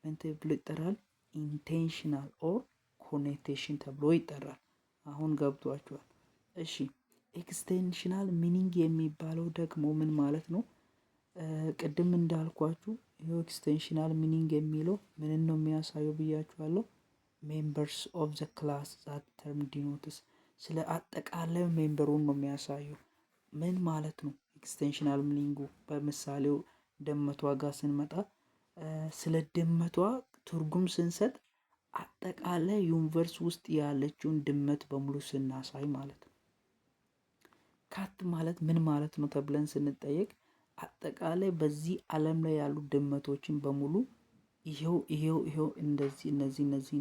ምን ተብሎ ይጠራል? ኢንቴንሽናል ኦር ኮኔቴሽን ተብሎ ይጠራል። አሁን ገብቷችኋል? እሺ ኤክስቴንሽናል ሚኒንግ የሚባለው ደግሞ ምን ማለት ነው? ቅድም እንዳልኳችሁ ይሄው ኤክስቴንሽናል ሚኒንግ የሚለው ምንን ነው የሚያሳየው ብያችኋለሁ። ሜምበርስ ኦፍ ዘ ክላስ ዛት ተርም ዲኖትስ ስለ አጠቃላይ ሜምበሩን ነው የሚያሳየው። ምን ማለት ነው ኤክስቴንሽናል ሚኒንጉ? በምሳሌው ድመቷ ጋር ስንመጣ ስለ ድመቷ ትርጉም ስንሰጥ አጠቃላይ ዩኒቨርስ ውስጥ ያለችውን ድመት በሙሉ ስናሳይ ማለት ነው። ካት ማለት ምን ማለት ነው ተብለን ስንጠየቅ አጠቃላይ በዚህ ዓለም ላይ ያሉ ድመቶችን በሙሉ ይሄው እነዚህ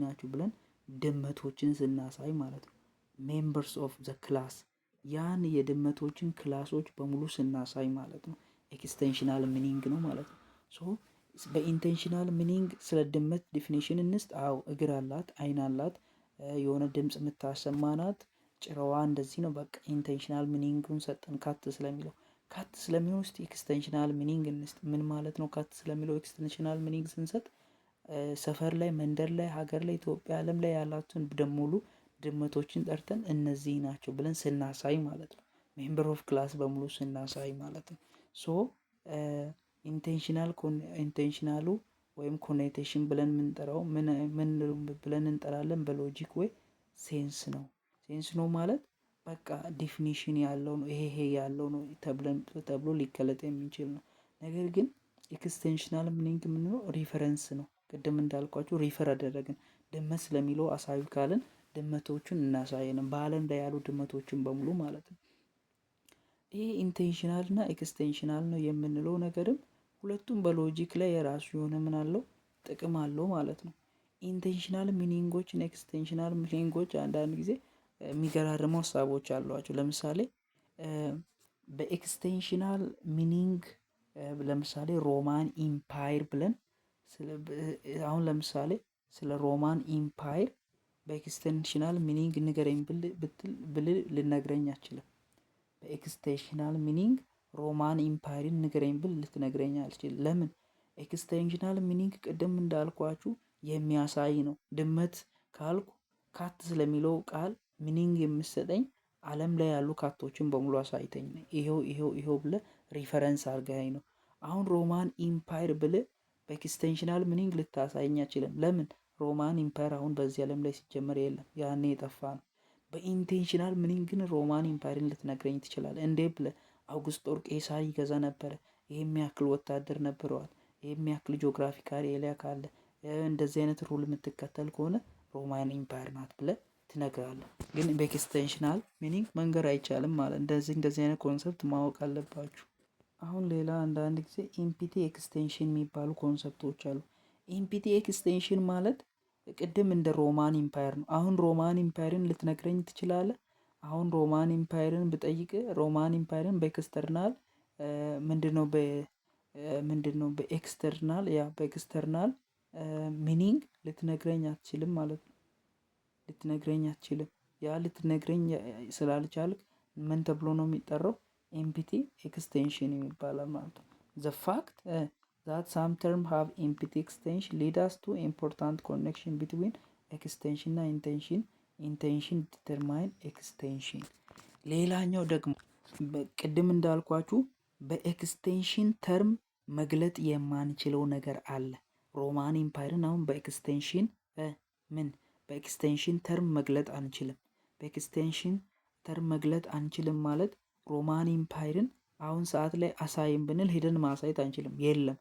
ናቸው ብለን ድመቶችን ስናሳይ ማለት ነው። ሜምበርስ ኦፍ ዘ ክላስ ያን የድመቶችን ክላሶች በሙሉ ስናሳይ ማለት ነው። ኤክስቴንሽናል ሚኒንግ ነው ማለት ነው። በኢንቴንሽናል ሚኒንግ ስለ ድመት ዲፊኒሽን እንስጥ። እግር አላት፣ አይን አላት፣ የሆነ ድምፅ የምታሰማናት፣ ጭራዋ እንደዚህ ነው። በቃ ኢንቴንሽናል ሚኒንጉን ሰጠን። ካት ስለሚሆን ውስጥ ኤክስቴንሽናል ሚኒንግ እንስጥ። ምን ማለት ነው ካት ስለሚለው ኤክስቴንሽናል ሚኒንግ ስንሰጥ ሰፈር ላይ፣ መንደር ላይ፣ ሀገር ላይ፣ ኢትዮጵያ ዓለም ላይ ያላቱን በሙሉ ድመቶችን ጠርተን እነዚህ ናቸው ብለን ስናሳይ ማለት ነው። ሜምበር ኦፍ ክላስ በሙሉ ስናሳይ ማለት ነው። ኢንቴንሽናሉ ወይም ኮኔቴሽን ብለን የምንጠራው ምን ብለን እንጠራለን? በሎጂክ ወይ ሴንስ ነው ማለት በቃ ዲፊኒሽን ያለው ነው። ይሄ ያለው ነው ተብሎ ሊገለጥ የሚችል ነው። ነገር ግን ኤክስቴንሽናል ሚኒንግ የምንለው ሪፈረንስ ነው። ቅድም እንዳልኳችሁ ሪፈር አደረግን። ድመት ስለሚለው አሳዩ ካልን ድመቶቹን እናሳየንም በአለም ላይ ያሉ ድመቶችን በሙሉ ማለት ነው። ይሄ ኢንቴንሽናል እና ኤክስቴንሽናል ነው የምንለው ነገርም ሁለቱም በሎጂክ ላይ የራሱ የሆነ ምን አለው ጥቅም አለው ማለት ነው። ኢንቴንሽናል ሚኒንጎች እና ኤክስቴንሽናል ሚኒንጎች አንዳንድ ጊዜ የሚገራርሙ ሀሳቦች አሏቸው። ለምሳሌ በኤክስቴንሽናል ሚኒንግ ለምሳሌ ሮማን ኢምፓየር ብለን አሁን ለምሳሌ ስለ ሮማን ኢምፓየር በኤክስቴንሽናል ሚኒንግ ንገረኝ ብል ልነግረኝ አልችልም። በኤክስቴንሽናል ሚኒንግ ሮማን ኢምፓየርን ንገረኝ ብል ልትነግረኝ አልችልም። ለምን? ኤክስቴንሽናል ሚኒንግ ቅድም እንዳልኳችሁ የሚያሳይ ነው። ድመት ካልኩ ካት ስለሚለው ቃል ሚኒንግ የምሰጠኝ ዓለም ላይ ያሉ ካቶችን በሙሉ አሳይተኝ ነው። ይሄው ብለ ሪፈረንስ አድርገኝ ነው። አሁን ሮማን ኢምፓየር ብል በኤክስቴንሽናል ሚኒንግ ልታሳይኝ አልችልም። ለምን? ሮማን ኢምፓየር አሁን በዚህ ዓለም ላይ ሲጀመር የለም፣ ያኔ የጠፋ ነው። በኢንቴንሽናል ሚኒንግ ግን ሮማን ኢምፓየርን ልትነግረኝ ትችላለህ። እንዴ ብለ አውግስጦስ ቄሳር ይገዛ ነበረ፣ ይሄም ያክል ወታደር ነበረዋል፣ ይሄም ያክል ጂኦግራፊካል ኤሪያ ካለ እንደዚህ አይነት ሩል የምትከተል ከሆነ ሮማን ኢምፓየር ናት ብለ ትነግራለህ። ግን በኤክስቴንሽናል ሚኒንግ መንገር አይቻልም ማለት እንደዚህ አይነት ኮንሰፕት ማወቅ አለባችሁ። አሁን ሌላ አንዳንድ ጊዜ ኢምፒቲ ኤክስቴንሽን የሚባሉ ኮንሰፕቶች አሉ። ኢምፒቲ ኤክስቴንሽን ማለት ቅድም እንደ ሮማን ኢምፓየር ነው። አሁን ሮማን ኢምፓየርን ልትነግረኝ ትችላለህ? አሁን ሮማን ኢምፓየርን ብጠይቅ ሮማን ኢምፓየርን በኤክስተርናል በኤክስተርናል ሚኒንግ ልትነግረኝ አትችልም ማለት ነው። ልትነግረኝ አትችልም። ያ ልትነግረኝ ስላልቻልክ ምን ተብሎ ነው የሚጠራው? ኢምፒቲ ኤክስቴንሽን የሚባለው ማለት ነው። the fact that some terms have empty extension lead us to important connection between extension እና intention determine extension። ሌላኛው ደግሞ ቅድም እንዳልኳችሁ በኤክስቴንሽን ተርም መግለጥ የማንችለው ነገር አለ። ሮማን ኢምፓየርን አሁን በኤክስቴንሽን ተርም መግለጥ አንችልም። በኤክስቴንሽን ተርም መግለጥ አንችልም ማለት ሮማን ኢምፓየርን አሁን ሰዓት ላይ አሳይም ብንል ሄደን ማሳየት አንችልም። የለም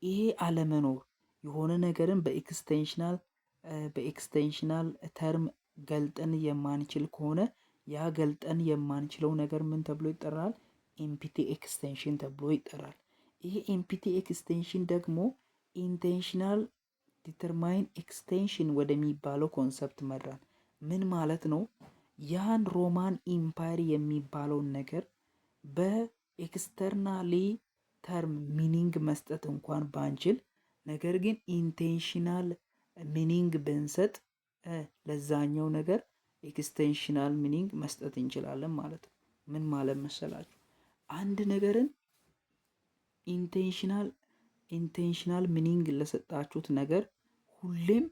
ይሄ አለመኖር የሆነ ነገርን በኤክስቴንሽናል ተርም ገልጠን የማንችል ከሆነ ያ ገልጠን የማንችለው ነገር ምን ተብሎ ይጠራል? ኢምፒቲ ኤክስቴንሽን ተብሎ ይጠራል። ይሄ ኤምፒቲ ኤክስቴንሽን ደግሞ ኢንቴንሽናል ዲተርማይን ኤክስቴንሽን ወደሚባለው ኮንሰፕት መራን። ምን ማለት ነው? ያን ሮማን ኢምፓየር የሚባለውን ነገር በኤክስተርናሊ ተርም ሚኒንግ መስጠት እንኳን ባንችል፣ ነገር ግን ኢንቴንሽናል ሚኒንግ ብንሰጥ ለዛኛው ነገር ኤክስቴንሽናል ሚኒንግ መስጠት እንችላለን ማለት ነው። ምን ማለት መሰላችሁ? አንድ ነገርን ኢንቴንሽናል ሚኒንግ ለሰጣችሁት ነገር ሁሌም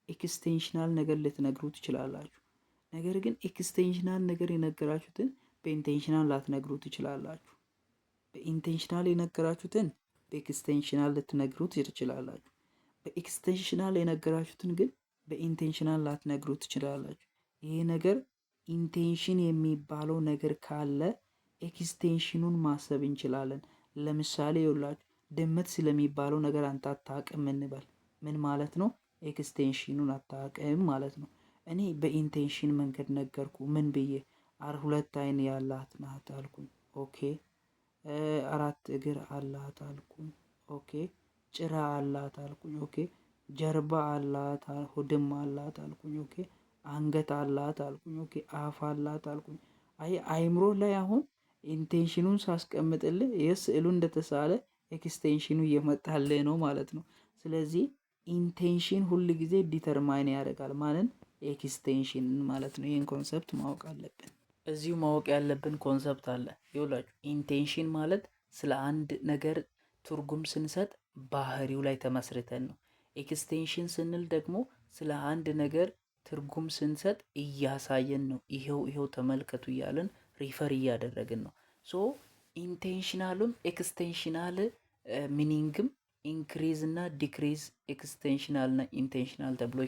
ኤክስቴንሽናል ነገር ልትነግሩ ትችላላችሁ። ነገር ግን ኤክስቴንሽናል ነገር የነገራችሁትን በኢንቴንሽናል ላትነግሩ ትችላላችሁ። በኢንቴንሽናል የነገራችሁትን በኤክስቴንሽናል ልትነግሩ ትችላላችሁ። በኤክስቴንሽናል የነገራችሁትን ግን በኢንቴንሽናል ላትነግሩ ትችላላችሁ። ይሄ ነገር ኢንቴንሽን የሚባለው ነገር ካለ ኤክስቴንሽኑን ማሰብ እንችላለን። ለምሳሌ ይኸውላችሁ ድመት ስለሚባለው ነገር አንተ አታውቅም እንበል። ምን ማለት ነው? ኤክስቴንሽኑን አታውቅም ማለት ነው። እኔ በኢንቴንሽን መንገድ ነገርኩ። ምን ብዬ? 2 አይን ያላት ናት አልኩኝ። ኦኬ። 4 እግር አላት አልኩኝ። ኦኬ። ጭራ አላት አልኩኝ። ኦኬ። ጀርባ አላት፣ ሆድም አላት አልኩኝ። ኦኬ። አንገት አላት አልኩኝ። ኦኬ። አፍ አላት አልኩኝ። አይምሮ ላይ አሁን ኢንቴንሽኑን ሳስቀምጥልህ የስዕሉ እንደተሳለ ኤክስቴንሽኑ እየመጣልህ ነው ማለት ነው። ስለዚህ ኢንቴንሽን ሁል ጊዜ ዲተርማይን ያደርጋል ማለት ኤክስቴንሽን ማለት ነው። ይህን ኮንሰፕት ማወቅ አለብን። እዚሁ ማወቅ ያለብን ኮንሰፕት አለ። ይኸውላችሁ ኢንቴንሽን ማለት ስለ አንድ ነገር ትርጉም ስንሰጥ ባህሪው ላይ ተመስርተን ነው። ኤክስቴንሽን ስንል ደግሞ ስለ አንድ ነገር ትርጉም ስንሰጥ እያሳየን ነው። ይሄው ተመልከቱ እያለን ሪፈር እያደረግን ነው። ሶ ኢንቴንሽናልም ኤክስቴንሽናል ሚኒንግም ኢንክሪዝ እና ዲክሪዝ ኤክስቴንሽናል እና ኢንቴንሽናል ተብሎ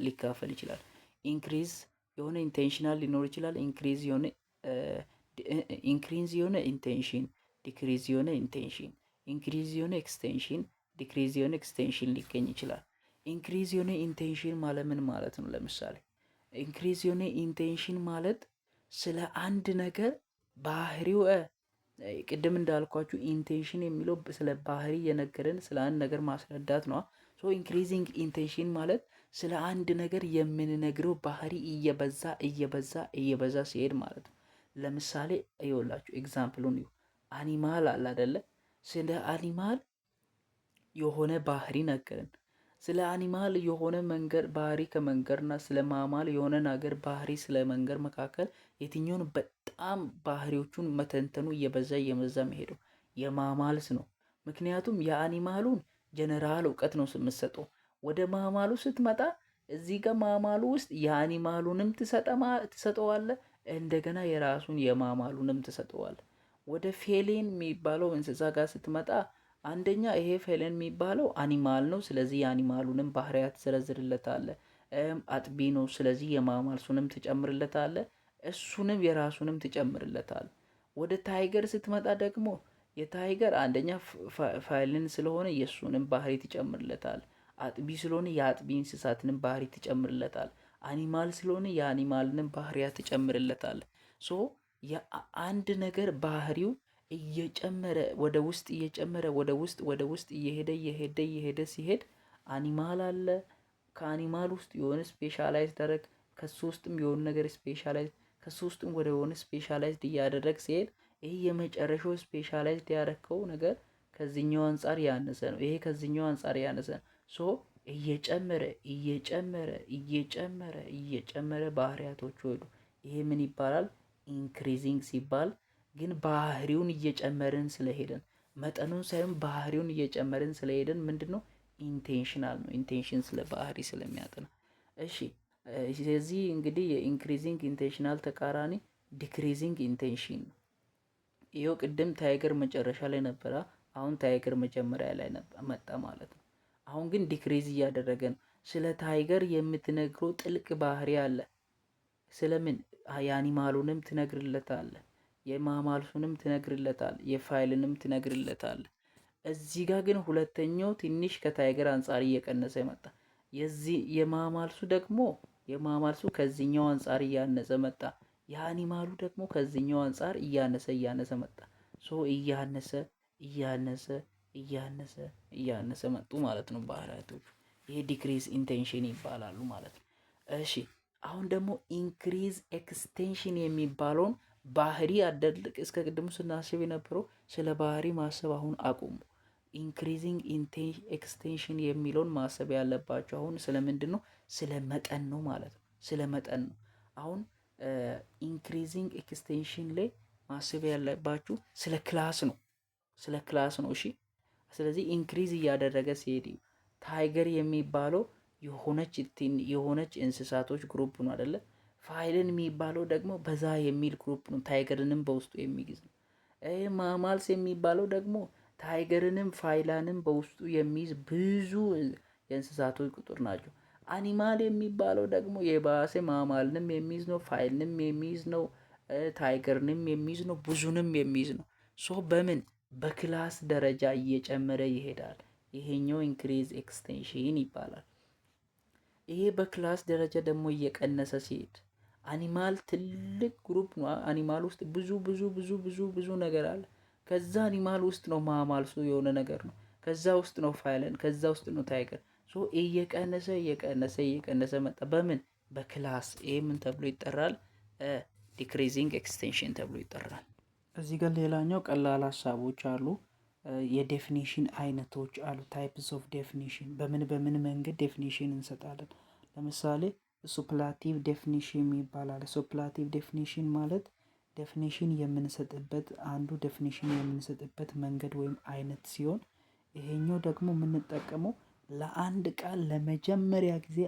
ሊካፈል ይችላል። ኢንክሪዝ የሆነ ኢንቴንሽናል ሊኖር ይችላል። ኢንክሪዝ የሆነ ኢንቴንሽን፣ ዲክሪዝ የሆነ ኢንቴንሽን፣ ኢንክሪዝ የሆነ ኤክስቴንሽን፣ ዲክሪዝ የሆነ ኤክስቴንሽን ሊገኝ ይችላል። ኢንክሪዝ የሆነ ኢንቴንሽን ማለት ምን ማለት ነው? ለምሳሌ ኢንክሪዝ የሆነ ኢንቴንሽን ማለት ስለ አንድ ነገር ባህሪው ቅድም እንዳልኳችሁ ኢንቴንሽን የሚለው ስለ ባህሪ የነገረን ስለ አንድ ነገር ማስረዳት ነው። ሶ ኢንክሪዚንግ ኢንቴንሽን ማለት ስለ አንድ ነገር የምንነግረው ባህሪ እየበዛ ሲሄድ ማለት ነው። ለምሳሌ ይኸውላችሁ ኤግዛምፕሉን አኒማል አለ አይደለ? ስለ አኒማል የሆነ ባህሪ ነገርን። ስለ አኒማል የሆነ መንገር ባህሪ ከመንገርና ስለ ማማል የሆነ ነገር ባህሪ ስለ መንገር መካከል የትኛውን በጣም ባህሪዎቹን መተንተኑ እየበዛ መሄደው የማማልስ ነው። ምክንያቱም የአኒማሉን ጀነራል እውቀት ነው የምትሰጠው። ወደ ማማሉ ስትመጣ እዚህ ጋር ማማሉ ውስጥ የአኒማሉንም ትሰጠዋለ፣ እንደገና የራሱን የማማሉንም ትሰጠዋለ። ወደ ፌሌን የሚባለው እንስሳ ጋር ስትመጣ አንደኛ ይሄ ፌሌን የሚባለው አኒማል ነው። ስለዚህ የአኒማሉንም ባህሪያት ትዘረዝርለታለ። አጥቢ ነው። ስለዚህ የማማልሱንም ትጨምርለታለ፣ እሱንም የራሱንም ትጨምርለታል። ወደ ታይገር ስትመጣ ደግሞ የታይገር አንደኛ ፋይልን ስለሆነ የእሱንም ባህሪ ትጨምርለታል። አጥቢ ስለሆነ የአጥቢ እንስሳትንም ባህሪ ትጨምርለታል። አኒማል ስለሆነ የአኒማልንም ባህሪያት ትጨምርለታል። ሶ የአንድ ነገር ባህሪው እየጨመረ ወደ ውስጥ እየጨመረ ወደ ውስጥ እየሄደ ሲሄድ አኒማል አለ። ከአኒማል ውስጥ የሆነ ስፔሻላይዝ ደረግ ከሱ ውስጥም የሆነ ነገር ስፔሻላይዝ ከሱ ውስጥም ወደ የሆነ ስፔሻላይዝድ እያደረግ ሲሄድ ይሄ የመጨረሻው ስፔሻላይዝድ ያደረከው ነገር ከዚህኛው አንጻር ያነሰ ነው። ይሄ ከዚህኛው አንጻር ያነሰ ነው። ሶ እየጨመረ ባህሪያቶቹ ሄዱ። ይሄ ምን ይባላል? ኢንክሪዚንግ ሲባል ግን ባህሪውን እየጨመርን ስለሄደን መጠኑን ሳይሆን ባህሪውን እየጨመርን ስለሄደን ምንድነው? ኢንቴንሽናል ነው። ኢንቴንሽን ስለ ባህሪ ስለሚያጠና። እሺ ስለዚህ እንግዲህ የኢንክሪዚንግ ኢንቴንሽናል ተቃራኒ ዲክሪዚንግ ኢንቴንሽን ነው። ይኸው ቅድም ታይገር መጨረሻ ላይ ነበረ፣ አሁን ታይገር መጀመሪያ ላይ መጣ ማለት ነው። አሁን ግን ዲክሪዝ እያደረገ ነው። ስለ ታይገር የምትነግረው ጥልቅ ባህሪ አለ። ስለምን? የአኒማሉንም ትነግርለታለ፣ የማማልሱንም ትነግርለታል፣ የፋይልንም ትነግርለታል። እዚህ ጋር ግን ሁለተኛው ትንሽ ከታይገር አንጻር እየቀነሰ መጣ። የማማልሱ ከዚህኛው አንጻር እያነሰ መጣ። የአኒማሉ ደግሞ ከዚህኛው አንጻር እያነሰ መጣ። ሶ እያነሰ እያነሰ መጡ ማለት ነው ባህሪያቶቹ። ይሄ ዲክሪዝ ኢንቴንሽን ይባላሉ ማለት ነው። እሺ አሁን ደግሞ ኢንክሪዝ ኤክስቴንሽን የሚባለውን ባህሪ አደልቅ እስከ ቅድሙ ስናስብ የነበረው ስለ ባህሪ ማሰብ አሁን አቁሙ። ኢንክሪዚንግ ኤክስቴንሽን የሚለውን ማሰብ ያለባቸው አሁን ስለምንድን ነው? ስለ መጠን ነው ማለት ነው። ስለ መጠን ነው። አሁን ኢንክሪዚንግ ኤክስቴንሽን ላይ ማሰብ ያለባችሁ ስለ ክላስ ነው። ስለ ክላስ ነው። እሺ ስለዚህ ኢንክሪዝ እያደረገ ሲሄድ ታይገር የሚባለው የሆነች እንስሳቶች ግሩፕ ነው አይደለ? ፋይልን የሚባለው ደግሞ በዛ የሚል ግሩፕ ነው። ታይገርንም በውስጡ የሚይዝ ነው። ማማልስ የሚባለው ደግሞ ታይገርንም ፋይላንም በውስጡ የሚይዝ ብዙ የእንስሳቶች ቁጥር ናቸው። አኒማል የሚባለው ደግሞ የባሰ ማማልንም የሚይዝ ነው፣ ፋይልንም የሚይዝ ነው፣ ታይገርንም የሚይዝ ነው፣ ብዙንም የሚይዝ ነው። ሶ በምን በክላስ ደረጃ እየጨመረ ይሄዳል። ይሄኛው ኢንክሪዝ ኤክስቴንሽን ይባላል። ይሄ በክላስ ደረጃ ደግሞ እየቀነሰ ሲሄድ አኒማል ትልቅ ግሩፕ ነው። አኒማል ውስጥ ብዙ ነገር አለ። ከዛ አኒማል ውስጥ ነው ማማልሱ የሆነ ነገር ነው። ከዛ ውስጥ ነው ፋይለን፣ ከዛ ውስጥ ነው ታይገር። ሶ እየቀነሰ መጣ። በምን በክላስ። ይሄ ምን ተብሎ ይጠራል? ዲክሪዚንግ ኤክስቴንሽን ተብሎ ይጠራል። እዚህ ጋር ሌላኛው ቀላል ሀሳቦች አሉ። የዴፊኒሽን አይነቶች አሉ። ታይፕስ ኦፍ ዴፊኒሽን በምን መንገድ ዴፊኒሽን እንሰጣለን። ለምሳሌ ሱፕላቲቭ ዴፊኒሽን ይባላል። ሱፕላቲቭ ዴፊኒሽን ማለት ዴፊኒሽን የምንሰጥበት አንዱ ዴፊኒሽን የምንሰጥበት መንገድ ወይም አይነት ሲሆን ይሄኛው ደግሞ የምንጠቀመው ለአንድ ቃል ለመጀመሪያ ጊዜ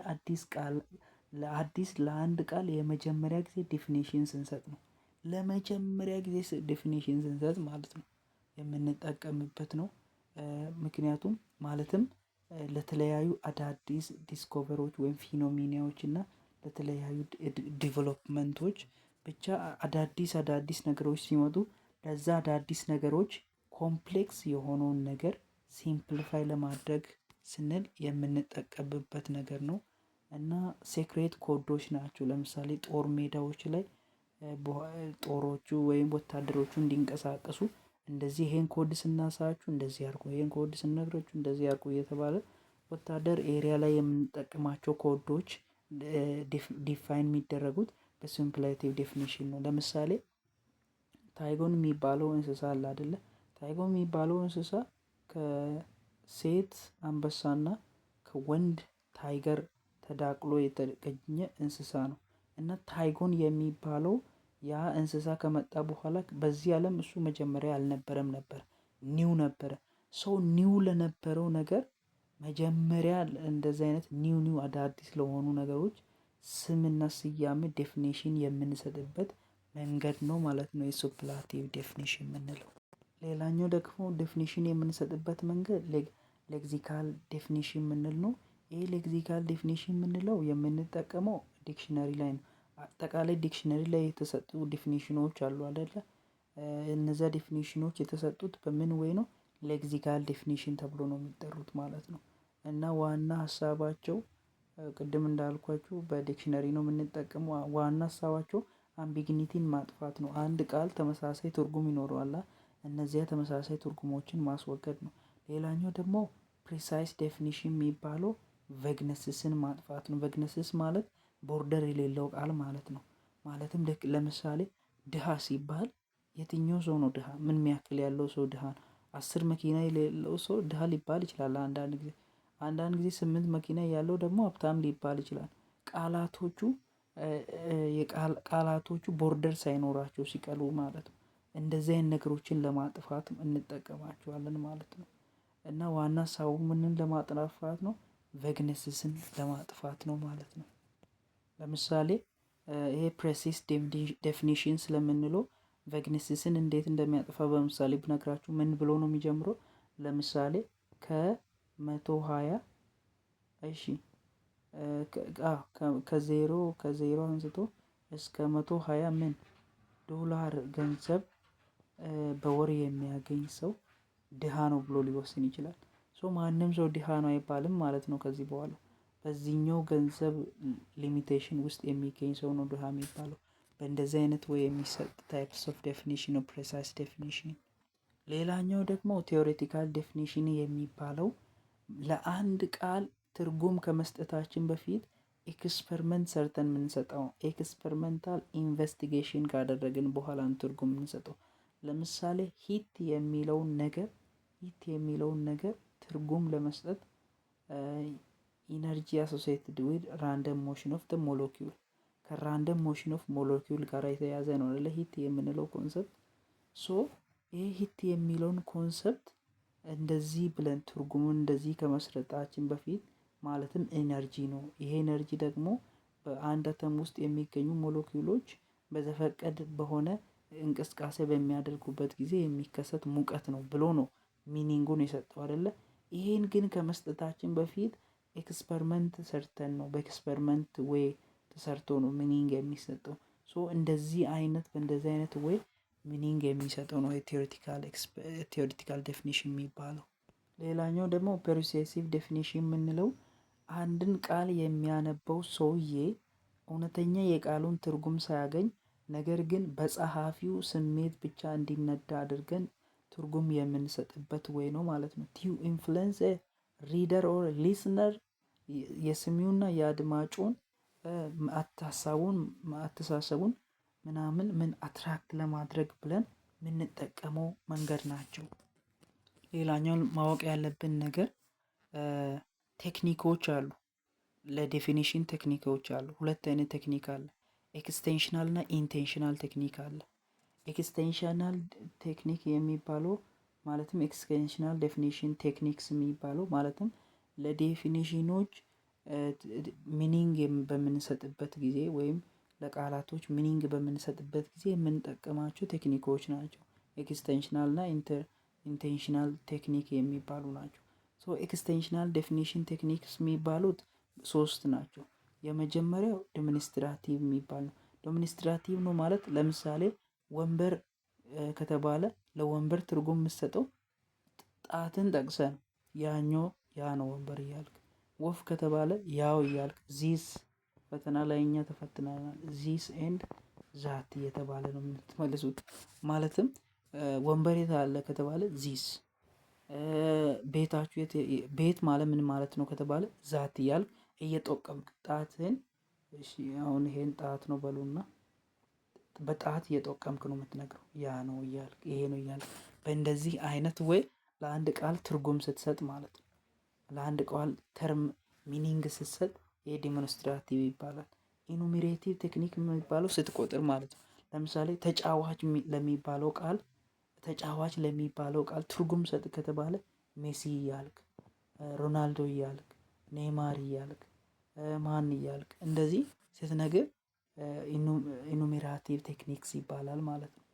ለአንድ ቃል የመጀመሪያ ጊዜ ዴፊኒሽን ስንሰጥ ነው። ለመጀመሪያ ጊዜ ዴፊኒሽን ስንሰጥ ማለት ነው የምንጠቀምበት ነው። ምክንያቱም ማለትም ለተለያዩ አዳዲስ ዲስኮቨሮች ወይም ፊኖሚናዎች እና ለተለያዩ ዲቨሎፕመንቶች ብቻ አዳዲስ ነገሮች ሲመጡ ለዛ አዳዲስ ነገሮች ኮምፕሌክስ የሆነውን ነገር ሲምፕሊፋይ ለማድረግ ስንል የምንጠቀምበት ነገር ነው። እና ሴክሬት ኮዶች ናቸው። ለምሳሌ ጦር ሜዳዎች ላይ ጦሮቹ ወይም ወታደሮቹ እንዲንቀሳቀሱ እንደዚህ ይሄን ኮድ ስናሳያችሁ እንደዚህ አድርጉ፣ ይሄን ኮድ ስንነግራችሁ እንደዚህ አድርጉ እየተባለ ወታደር ኤሪያ ላይ የምንጠቀማቸው ኮዶች ዲፋይን የሚደረጉት በሲምፕላቲቭ ዴፊኒሽን ነው። ለምሳሌ ታይጎን የሚባለው እንስሳ አለ አይደለ? ታይጎን የሚባለው እንስሳ ከሴት አንበሳና ከወንድ ታይገር ተዳቅሎ የተገኘ እንስሳ ነው። እና ታይጎን የሚባለው ያ እንስሳ ከመጣ በኋላ በዚህ ዓለም እሱ መጀመሪያ አልነበረም ነበር፣ ኒው ነበረ። ሰው ኒው ለነበረው ነገር መጀመሪያ እንደዚህ አይነት ኒው አዳዲስ ለሆኑ ነገሮች ስምና ስያሜ ዴፊኒሽን የምንሰጥበት መንገድ ነው ማለት ነው የሱፕላቲቭ ዴፊኒሽን የምንለው። ሌላኛው ደግሞ ዴፊኒሽን የምንሰጥበት መንገድ ሌክሲካል ዴፊኒሽን የምንል ነው። ይሄ ሌክሲካል ዴፊኒሽን የምንለው የምንጠቀመው ዲክሽነሪ ላይ ነው። አጠቃላይ ዲክሽነሪ ላይ የተሰጡ ዴፊኒሽኖች አሉ አይደለ? እነዛ ዴፊኒሽኖች የተሰጡት በምን ወይ ነው? ሌክሲካል ዴፊኒሽን ተብሎ ነው የሚጠሩት ማለት ነው። እና ዋና ሀሳባቸው ቅድም እንዳልኳችሁ በዲክሽነሪ ነው የምንጠቀመው። ዋና ሀሳባቸው አምቢግኒቲን ማጥፋት ነው። አንድ ቃል ተመሳሳይ ትርጉም ይኖረዋል። እነዚያ ተመሳሳይ ትርጉሞችን ማስወገድ ነው። ሌላኛው ደግሞ ፕሪሳይስ ዴፊኒሽን የሚባለው ቬግነስስን ማጥፋት ነው። ቬግነስስ ማለት ቦርደር የሌለው ቃል ማለት ነው። ማለትም ለምሳሌ ድሃ ሲባል የትኛው ሰው ነው ድሃ? ምን የሚያክል ያለው ሰው ድሃ ነው? 10 መኪና የሌለው ሰው ድሃ ሊባል ይችላል። አንዳንድ ጊዜ 8 መኪና ያለው ደግሞ ሀብታም ሊባል ይችላል። ቃላቶቹ ቦርደር ሳይኖራቸው ሲቀሉ ማለት ነው። እንደዚህ አይነት ነገሮችን ለማጥፋት እንጠቀማቸዋለን ማለት ነው። እና ዋና ሀሳቡ ምንን ለማጥፋት ነው? ቬግነስስን ለማጥፋት ነው ማለት ነው። ለምሳሌ ይሄ ፕሬሲስ ዴፊኒሽን ስለምንለው ቬግነስስን እንዴት እንደሚያጠፋ በምሳሌ ብነግራችሁ ምን ብሎ ነው የሚጀምረው? ለምሳሌ ከ120 እሺ ከዜሮ አንስቶ እስከ 120 ምን ዶላር ገንዘብ በወር የሚያገኝ ሰው ድሃ ነው ብሎ ሊወስን ይችላል። ማንም ሰው ድሃ ነው አይባልም ማለት ነው። ከዚህ በኋላ በዚህኛው ገንዘብ ሊሚቴሽን ውስጥ የሚገኝ ሰው ነው ድሃ የሚባለው። በእንደዚህ አይነት ወይ የሚሰጥ ታይፕስ ኦፍ ዴፊኒሽን ኦፍ ፕሬሳይስ ዴፊኒሽን። ሌላኛው ደግሞ ቴዎሬቲካል ዴፊኒሽን የሚባለው ለአንድ ቃል ትርጉም ከመስጠታችን በፊት ኤክስፐሪመንት ሰርተን የምንሰጠው ኤክስፐሪመንታል ኢንቨስቲጌሽን ካደረግን በኋላ ትርጉም የምንሰጠው። ለምሳሌ ሂት የሚለውን ነገር ትርጉም ለመስጠት ኢነርጂ አሶሲየትድ ዊዝ ራንደም ሞሽን ኦፍ ሞለኪውል ከራንደም ሞሽን ኦፍ ሞለኪውል ጋር የተያዘ ነው አይደለ ሂት የምንለው ኮንሰፕት። ሶ ይሄ ሂት የሚለውን ኮንሰፕት እንደዚህ ብለን ትርጉሙን እንደዚህ ከመስረታችን በፊት ማለትም ኤነርጂ ነው። ይሄ ኤነርጂ ደግሞ በአንድ አተም ውስጥ የሚገኙ ሞለኪውሎች በዘፈቀድ በሆነ እንቅስቃሴ በሚያደርጉበት ጊዜ የሚከሰት ሙቀት ነው ብሎ ነው ሚኒንጉን የሰጠው አይደለ። ይሄን ግን ከመስጠታችን በፊት ኤክስፐሪመንት ሰርተን ነው፣ በኤክስፐሪመንት ዌይ ተሰርቶ ነው ሚኒንግ የሚሰጠው። ሶ በእንደዚህ አይነት ዌይ ሚኒንግ የሚሰጠው ነው የቴዎሪቲካል ዴፊኒሽን የሚባለው። ሌላኛው ደግሞ ፐርሱኤሲቭ ዴፊኒሽን የምንለው አንድን ቃል የሚያነበው ሰውዬ እውነተኛ የቃሉን ትርጉም ሳያገኝ ነገር ግን በጸሐፊው ስሜት ብቻ እንዲነዳ አድርገን ትርጉም የምንሰጥበት ወይ ነው ማለት ነው። ቱ ኢንፍሉዌንስ ሪደር ኦር ሊስነር የሰሚውና የአድማጩን አስተሳሰቡን ምን አትራክት ለማድረግ ብለን የምንጠቀመው መንገድ ናቸው። ሌላኛው ማወቅ ያለብን ነገር ቴክኒኮች አሉ። ለዴፊኒሽን ቴክኒኮች አሉ። ሁለት አይነት ቴክኒክ አለ። ኤክስቴንሽናል እና ኢንቴንሽናል ቴክኒክ አለ። ኤክስቴንሽናል ቴክኒክ የሚባለው ማለትም ኤክስቴንሽናል ዴፊኒሽን ቴክኒክስ የሚባለው ማለትም ለዴፊኒሽኖች ሚኒንግ በምንሰጥበት ጊዜ ወይም ለቃላቶች ሚኒንግ በምንሰጥበት ጊዜ የምንጠቀማቸው ቴክኒኮች ናቸው። ኤክስቴንሽናል እና ኢንቴንሽናል ቴክኒክ የሚባሉ ናቸው። ሶ ኤክስቴንሽናል ዴፊኒሽን ቴክኒክስ የሚባሉት 3 ናቸው። የመጀመሪያው ዴሞንስትራቲቭ የሚባል ነው። ዴሞንስትራቲቭ ነው ማለት ለምሳሌ ወንበር ከተባለ ለወንበር ትርጉም የምትሰጠው ጣትን ጠቅሰን ያ ነው ወንበር እያልክ፣ ወፍ ከተባለ ያው እያልክ፣ ዚስ ፈተና ላይ እኛ ተፈትነናል፣ ዚስ ኤንድ ዛት እየተባለ ነው የምትመልሱት። ማለትም ወንበር የት አለ ከተባለ ዚስ፣ ቤት ማለት ምን ማለት ነው ከተባለ ዛት እያልክ እየጠቆምክ ጣትህን፣ እሺ አሁን ይሄን ጣት ነው በሉና በጣት እየጠቆምክ ነው የምትነግረው። ያ ነው እያልክ፣ ይሄ ነው እያልክ በእንደዚህ አይነት ወይ ለአንድ ቃል ትርጉም ስትሰጥ ማለት ነው። ለአንድ ቃል ተርም ሚኒንግ ስትሰጥ ይሄ ዴሞንስትራቲቭ ይባላል። ኢኑሜሬቲቭ ቴክኒክ የሚባለው ስትቆጥር ማለት ነው። ለምሳሌ ተጫዋች ለሚባለው ቃል ትርጉም ሰጥ ከተባለ ሜሲ እያልክ፣ ሮናልዶ እያልክ፣ ኔይማር እያልክ፣ ማን እያልክ እንደዚህ ስትነግር ኢኑሜራቲቭ ቴክኒክስ ይባላል ማለት ነው።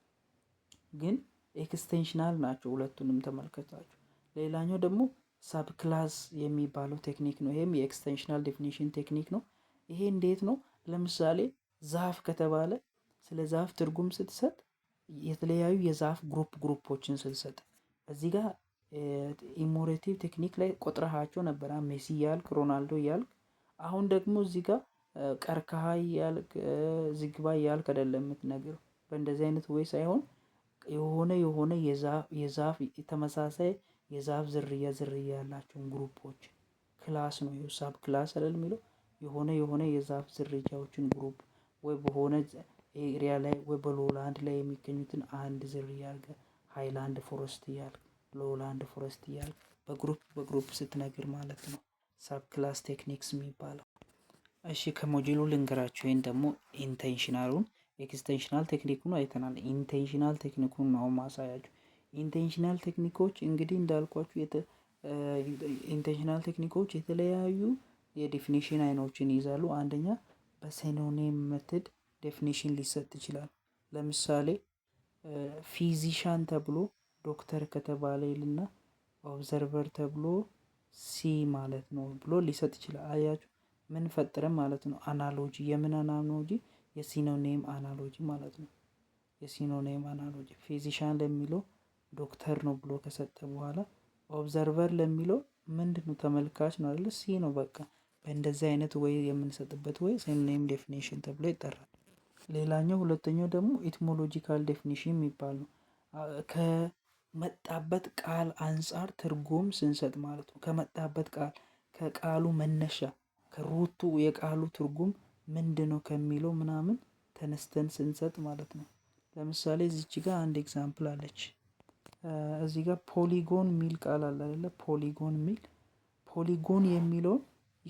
ግን ኤክስቴንሽናል ናቸው ሁለቱንም ተመልከታችሁ። ሌላኛው ደግሞ ሳብ ክላስ የሚባለው ቴክኒክ ነው። ይሄም የኤክስቴንሽናል ዴፊኒሽን ቴክኒክ ነው። ይሄ እንዴት ነው? ለምሳሌ ዛፍ ከተባለ ስለ ዛፍ ትርጉም ስትሰጥ የተለያዩ የዛፍ ግሩፖችን ስትሰጥ እዚህ ጋር ኢሞሬቲቭ ቴክኒክ ላይ ቆጥረሃቸው ነበር። ሜሲ እያልክ፣ ሮናልዶ እያልክ። አሁን ደግሞ እዚህ ጋር ቀርከሃ እያልክ፣ ዝግባ እያልክ አይደለም የምትነግረው። በእንደዚህ አይነት ወይ ሳይሆን የሆነ የዛፍ ተመሳሳይ የዛፍ ዝርያ ያላቸውን ግሩፖች ክላስ ነው የሳብ ክላስ አይደል የሚለው። የሆነ የዛፍ ዝርያዎችን ግሩፕ ወይ በሆነ ኤሪያ ላይ ወይ በሎላንድ ላይ የሚገኙትን አንድ ዝርያ አድርገህ ሃይላንድ ፎረስት እያልክ፣ ሎላንድ ፎረስት እያልክ በግሩፕ ስትነግር ማለት ነው ሳብ ክላስ ቴክኒክስ የሚባለው። እሺ ከሞጁሉ ልንገራችሁ። ይሄን ደግሞ ኢንቴንሽናሉን ኤክስቴንሽናል ቴክኒኩን አይተናል። ኢንቴንሽናል ቴክኒኩን ነው ማሳያችሁ። ኢንቴንሽናል ቴክኒኮች እንግዲህ እንዳልኳችሁ ኢንቴንሽናል ቴክኒኮች የተለያዩ የዴፊኒሽን አይኖችን ይይዛሉ። አንደኛ በሲኖኒም ሜተድ ዴፊኒሽን ሊሰጥ ይችላል። ለምሳሌ ፊዚሻን ተብሎ ዶክተር ከተባለ ይልና ኦብዘርቨር ተብሎ ሲ ማለት ነው ብሎ ሊሰጥ ይችላል። አያችሁ ምን ፈጠረ ማለት ነው? አናሎጂ። የምን አናሎጂ? የሲኖኒም አናሎጂ ማለት ነው። የሲኖኒም አናሎጂ ፊዚሻን ለሚለው ዶክተር ነው ብሎ ከሰጠ በኋላ ኦብዘርቨር ለሚለው ምንድነው? ተመልካች ነው አይደል? ሲ ነው በቃ። በእንደዚህ አይነት ወይ የምንሰጥበት ወይ ሲኖኒም ዴፊኒሽን ተብሎ ይጠራል። ሌላኛው ሁለተኛው ደግሞ ኢቲሞሎጂካል ዴፊኒሽን የሚባል ነው። ከመጣበት ቃል አንፃር ትርጉም ስንሰጥ ማለት ነው። ከመጣበት ቃል ከቃሉ መነሻ ከሩቱ የቃሉ ትርጉም ምንድነው ከሚለው ምናምን ተነስተን ስንሰጥ ማለት ነው። ለምሳሌ እዚች ጋር አንድ ኤግዛምፕል አለች። እዚህ ጋር ፖሊጎን የሚል ቃል አለ አይደለ? ፖሊጎን የሚል ፖሊጎን የሚለውን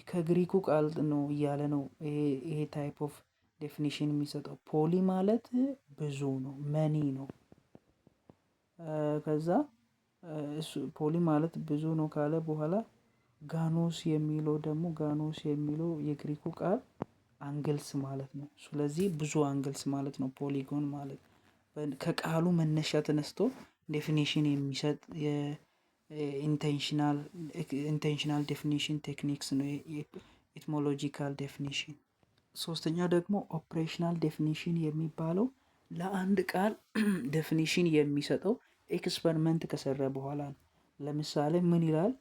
ከግሪኩ ቃል ነው እያለ ነው ይሄ ታይፕ ኦፍ ዴፊኒሽን የሚሰጠው። ፖሊ ማለት ብዙ ነው፣ መኒ ነው። ከዛ ፖሊ ማለት ብዙ ነው ካለ በኋላ ጋኖስ የሚለው የግሪኩ ቃል አንግልስ ማለት ነው። ስለዚህ ብዙ አንግልስ ማለት ነው ፖሊጎን ማለት። ከቃሉ መነሻ ተነስቶ ዴፊኒሽን የሚሰጥ ኢንቴንሽናል ዴፊኒሽን ቴክኒክስ ነው ኢትሞሎጂካል ዴፊኒሽን። ሶስተኛው ደግሞ ኦፕሬሽናል ዴፊኒሽን የሚባለው ለአንድ ቃል ዴፊኒሽን የሚሰጠው ኤክስፐሪመንት ከሰራ በኋላ ነው። ለምሳሌ ምን ይላል?